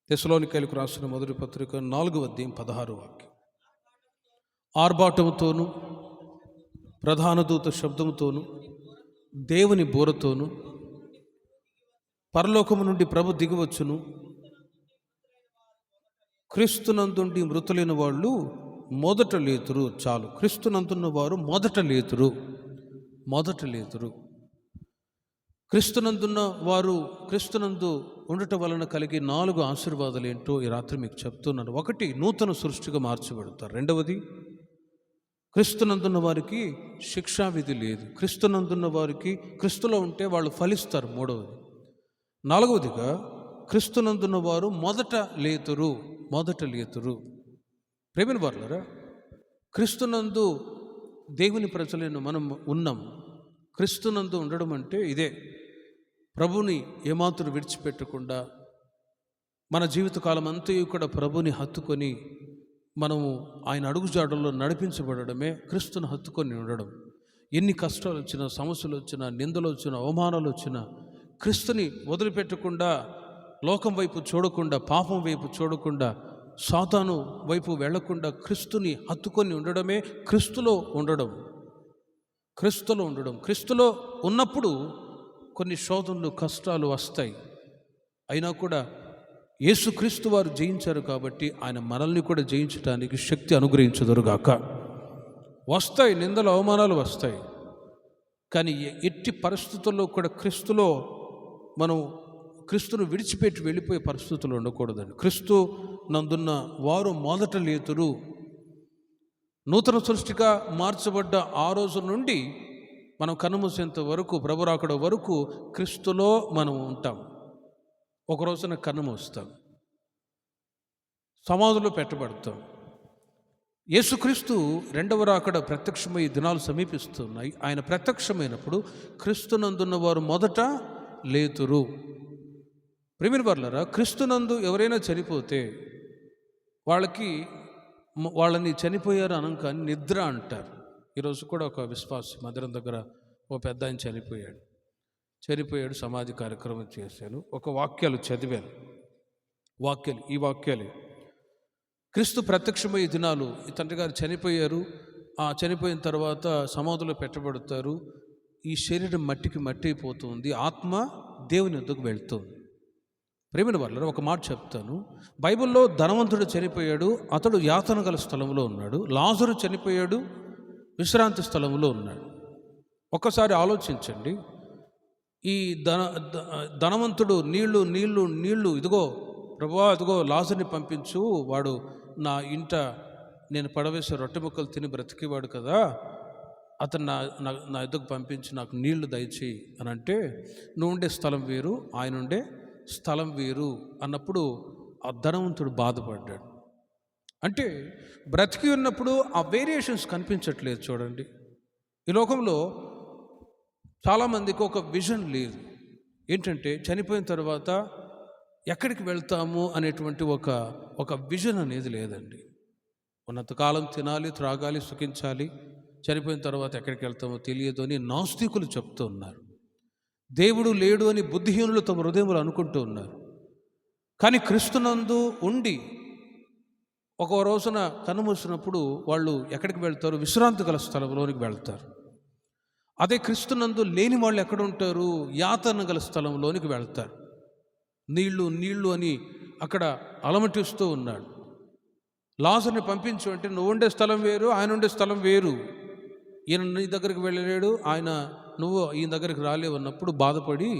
తెస్సలోనికైలకు రాసిన మొదటి పత్రిక 4వ అధ్యాయం 16వ వాక్యం. ఆర్భాటముతోను, ప్రధాన దూత శబ్దముతోను, దేవుని బూరతోను, పరలోకము నుండి ప్రభు దిగివచ్చును, క్రీస్తునందుండి మృతులైన వాళ్ళు మొదట లేతురు. చాలు, క్రీస్తునందున్న వారు మొదట లేతురు. క్రీస్తునందున్న వారు క్రీస్తునందు ఉండటం వలన కలిగే 4 ఆశీర్వాదాలు ఏంటో ఈ రాత్రి మీకు చెప్తున్నాను. 1, నూతన సృష్టిగా మార్చబడతారు. 2వది, క్రీస్తునందున్న వారికి శిక్షావిధి లేదు. క్రీస్తునందున్న వారికి, క్రీస్తులో ఉంటే వాళ్ళు ఫలిస్తారు. 3వది. 4వదిగా, క్రీస్తునందున్న వారు మొదట లేతురు. ప్రేమిన వారులారా, క్రీస్తునందు దేవుని ప్రజలైన మనం ఉన్నాం. క్రీస్తునందు ఉండడం అంటే ఇదే. ప్రభుని ఏమాత్రం విడిచిపెట్టకుండా మన జీవితకాలం అంతయు కూడా ప్రభుని హత్తుకొని మనము ఆయన అడుగుజాడల్లో నడిపించబడమే క్రీస్తుని హత్తుకొని ఉండడం. ఎన్ని కష్టాలు వచ్చినా, సమస్యలు వచ్చినా, నిందలు వచ్చినా, అవమానాలు వచ్చినా క్రీస్తుని వదిలిపెట్టకుండా, లోకం వైపు చూడకుండా, పాపం వైపు చూడకుండా, సాతాను వైపు వెళ్లకుండా క్రీస్తుని హత్తుకొని ఉండడమే క్రీస్తులో ఉండడం. క్రీస్తులో ఉన్నప్పుడు కొన్ని శోధనలు, కష్టాలు వస్తాయి. అయినా కూడా యేసుక్రీస్తు వారు జయించారు కాబట్టి ఆయన మనల్ని కూడా జయించడానికి శక్తి అనుగ్రహించుదురుగాక. వస్తాయి, నిందలు, అవమానాలు వస్తాయి. కానీ ఎట్టి పరిస్థితుల్లో కూడా క్రీస్తులో మనం క్రీస్తును విడిచిపెట్టి వెళ్ళిపోయే పరిస్థితులు ఉండకూడదండి. క్రీస్తు నందున్న వారు మొదట లేతురు. నూతన సృష్టిగా మార్చబడ్డ ఆ రోజు నుండి మనం కన్నుమూసేంత వరకు, ప్రభు రాకడ వరకు క్రీస్తులో మనం ఉంటాం. ఒక రోజున కన్నుమూస్తాం, సమాధిలో పెట్టబడతాం. యేసుక్రీస్తు రెండవ రాకడ ప్రత్యక్షమై దినాలు సమీపిస్తున్నాయి. ఆయన ప్రత్యక్షమైనప్పుడు క్రీస్తునందున్న వారు మొదట లేతురు. ప్రియమైన వారలారా, క్రీస్తునందు ఎవరైనా చనిపోతే వాళ్ళని చనిపోయారు అనంకాని నిద్ర అంటారు. ఈరోజు కూడా ఒక విశ్వాసి మందిరం దగ్గర ఓ పెద్ద ఆయన చనిపోయాడు, సమాధి కార్యక్రమం చేశాను. ఒక వాక్యాలు చదివాను. ఈ వాక్యాలే క్రీస్తు ప్రత్యక్షమయ్యే దినాలు. ఈ తండ్రి గారు చనిపోయారు. చనిపోయిన తర్వాత సమాధిలో పెట్టబడతారు. ఈ శరీరం మట్టికి మట్టి అయిపోతుంది, ఆత్మ దేవుని వద్దకు వెళ్తుంది. ప్రేమైన వాళ్ళ ఒక మాట చెప్తాను. బైబిల్లో ధనవంతుడు చనిపోయాడు, అతడు యాతన గల స్థలంలో ఉన్నాడు. లాజరు చనిపోయాడు, విశ్రాంతి స్థలంలో ఉన్నాడు. ఒక్కసారి ఆలోచించండి. ఈ ధనవంతుడు నీళ్లు ఇదిగో ప్రభువా, ఇదిగో లాజర్ని పంపించు, వాడు నా ఇంట నేను పడవేసే రొట్టె ముక్కలు తిని బ్రతికేవాడు కదా, అతను నా ఎద్దుకు పంపించి నాకు నీళ్లు దయచేయి అని అంటే, నువ్వు ఉండే స్థలం వేరు, ఆయన ఉండే స్థలం వేరు అన్నప్పుడు ఆ ధనవంతుడు బాధపడ్డాడు. అంటే బ్రతికి ఉన్నప్పుడు ఆ వేరియేషన్స్ కనిపించట్లేదు. చూడండి, ఈ లోకంలో చాలామందికి ఒక విజన్ లేదు. ఏంటంటే చనిపోయిన తర్వాత ఎక్కడికి వెళ్తాము అనేటువంటి ఒక విజన్ అనేది లేదండి. ఉన్నంతకాలం తినాలి, త్రాగాలి, సుఖించాలి, చనిపోయిన తర్వాత ఎక్కడికి వెళ్తామో తెలియదు అని నాస్తికులు చెప్తూ ఉన్నారు. దేవుడు లేడు అని బుద్ధిహీనులు తమ హృదయములు అనుకుంటూ ఉన్నారు. కానీ క్రీస్తునందు ఉండి ఒక రోజున కన్నుమూసినప్పుడు వాళ్ళు ఎక్కడికి వెళ్తారు? విశ్రాంతి గల స్థలంలోనికి వెళ్తారు. అదే క్రీస్తునందు లేని వాళ్ళు ఎక్కడ ఉంటారు? యాతన గల స్థలంలోనికి వెళ్తారు. నీళ్లు అని అక్కడ అలమటిస్తూ ఉన్నాడు. లాజర్ని పంపించు అంటే, నువ్వు ఉండే స్థలం వేరు, ఆయన ఉండే స్థలం వేరు. ఈయన నీ దగ్గరికి వెళ్ళలేడు, నువ్వు ఈయన దగ్గరికి రాలేవు అన్నప్పుడు బాధపడి,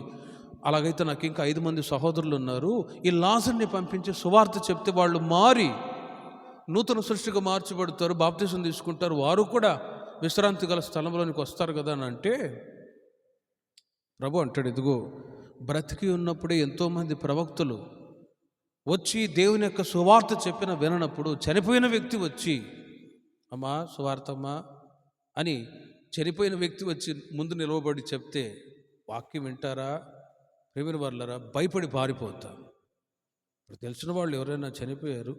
అలాగైతే నాకు ఇంకా 5 మంది సహోదరులు ఉన్నారు, ఈ లాజర్ని పంపించి సువార్త చెప్తే వాళ్ళు మారి నూతన సృష్టిగా మార్చబడతారు, బాప్తిసం తీసుకుంటారు, వారు కూడా విశ్రాంతి గల స్థలంలోనికి వస్తారు కదా అని అంటే, ప్రభు అంటాడు, ఇదిగో బ్రతికి ఉన్నప్పుడే ఎంతోమంది ప్రవక్తలు వచ్చి దేవుని యొక్క సువార్త చెప్పిన విననప్పుడు చనిపోయిన వ్యక్తి వచ్చి, అమ్మా సువార్తమ్మా అని చనిపోయిన వ్యక్తి వచ్చి ముందు నిలవబడి చెప్తే వాక్యం వింటారా? ప్రియమైన వాళ్ళరా, భయపడి పారిపోతారు. ఇప్పుడు తెలిసిన వాళ్ళు ఎవరైనా చనిపోయారు,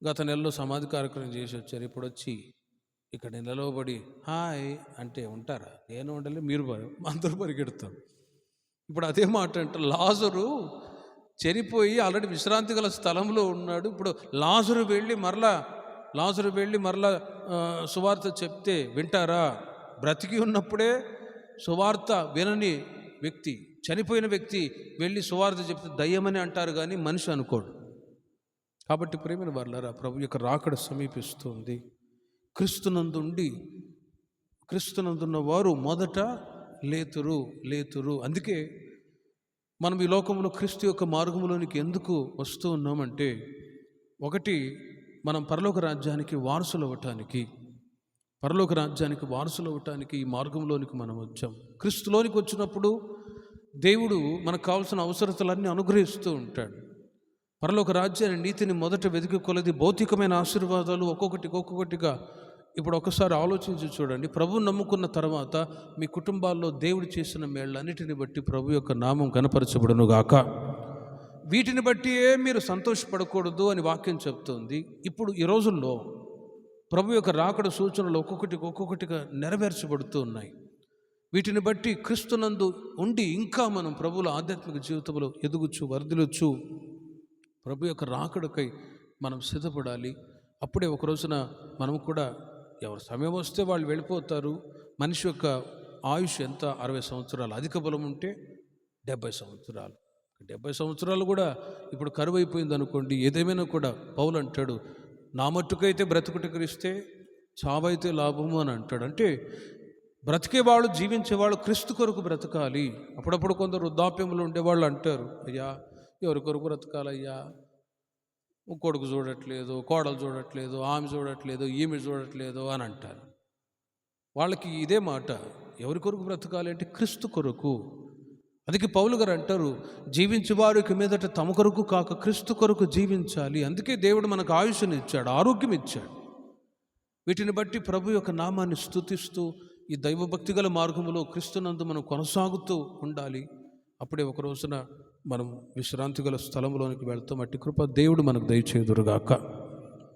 గత నెలలో సమాధి కార్యక్రమం చేసి వచ్చారు, ఇప్పుడు వచ్చి ఇక్కడ నిలవబడి హాయ్ అంటే ఉంటారా? నేను ఉండాలి, మీరు అందరూ పరిగెడతాం. ఇప్పుడు అదే మాట అంటే, లాజరు చనిపోయి ఆల్రెడీ విశ్రాంతి గల స్థలంలో ఉన్నాడు. ఇప్పుడు లాజరు వెళ్ళి మరలా సువార్త చెప్తే వింటారా? బ్రతికి ఉన్నప్పుడే సువార్త వినని వ్యక్తి, చనిపోయిన వ్యక్తి వెళ్ళి సువార్త చెప్తే దయ్యమని అంటారు, కానీ మనిషి అనుకోడు. కాబట్టి ప్రేమైన వారలారా, ప్రభు యొక్క రాకడ సమీపిస్తుంది. క్రీస్తునందున్న వారు మొదట లేతురు. అందుకే మనం ఈ లోకంలో క్రీస్తు యొక్క మార్గంలోనికి ఎందుకు వస్తూ ఉన్నామంటే, ఒకటి, మనం పరలోక రాజ్యానికి వారసులు అవ్వటానికి ఈ మార్గంలోనికి మనం వచ్చాం. క్రీస్తులోనికి వచ్చినప్పుడు దేవుడు మనకు కావాల్సిన అవసరతలన్నీ అనుగ్రహిస్తూ ఉంటాడు. పరలోక రాజ్యాన్ని, నీతిని మొదట వెతికి కొలది భౌతికమైన ఆశీర్వాదాలు ఒక్కొక్కటిగా. ఇప్పుడు ఒకసారి ఆలోచించి చూడండి. ప్రభువు నమ్ముకున్న తర్వాత మీ కుటుంబాల్లో దేవుడు చేసిన మేళ్ళన్నిటిని బట్టి ప్రభు యొక్క నామం కనపరచబడును గాక. వీటిని బట్టియే మీరు సంతోషపడకూడదు అని వాక్యం చెప్తుంది. ఇప్పుడు ఈ రోజుల్లో ప్రభు యొక్క రాకడ సూచనలు ఒక్కొక్కటిగా నెరవేర్చబడుతూ ఉన్నాయి. వీటిని బట్టి క్రీస్తునందు ఉండి ఇంకా మనం ప్రభువుల ఆధ్యాత్మిక జీవితంలో ఎదుగుచు వర్ధిల్లొచ్చు. ప్రభు యొక్క రాకడకై మనం సిద్ధపడాలి. అప్పుడే ఒక రోజున మనం కూడా, ఎవరు సమయం వస్తే వాళ్ళు వెళ్ళిపోతారు. మనిషి యొక్క ఆయుష్ ఎంత? 60 సంవత్సరాలు, అధిక బలం ఉంటే 70 సంవత్సరాలు. 70 సంవత్సరాలు కూడా ఇప్పుడు కరువు అయిపోయింది అనుకోండి. ఏదేమైనా కూడా పౌలు అంటాడు, నా మట్టుకైతే బ్రతుకుట క్రీస్తే, చావైతే లాభము అని అంటాడు. అంటే బ్రతికేవాళ్ళు, జీవించేవాళ్ళు క్రీస్తు కొరకు బ్రతకాలి. అప్పుడప్పుడు కొందరు వృద్ధాప్యంలో ఉండేవాళ్ళు అంటారు, అయ్యా ఎవరి కొరకు బ్రతకాలయ్యా, కొడుకు చూడట్లేదు, కోడలు చూడట్లేదు, ఆమె చూడట్లేదు, ఈమె చూడట్లేదు అని అంటారు. వాళ్ళకి ఇదే మాట, ఎవరి కొరకు బ్రతకాలి అంటే క్రీస్తు కొరకు. అందుకే పౌలు గారు అంటారు, జీవించువారికి మీదట తమ కొరకు కాక క్రీస్తు కొరకు జీవించాలి. అందుకే దేవుడు మనకు ఆయుష్ని ఇచ్చాడు, ఆరోగ్యం ఇచ్చాడు. వీటిని బట్టి ప్రభు యొక్క నామాన్ని స్తుతిస్తూ ఈ దైవభక్తి గల మార్గంలో క్రీస్తునందు మనం కొనసాగుతూ ఉండాలి. అప్పుడే ఒక రోజున మనం విశ్రాంతి గల స్థలంలోనికి వెళ్తాం. అట్టి కృప దేవుడు మనకు దయచేదురుగాక.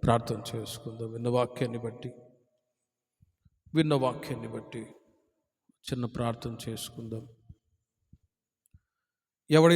ప్రార్థన చేసుకుందాం. విన్న వాక్యాన్ని బట్టి చిన్న ప్రార్థన చేసుకుందాం. ఎవడైతే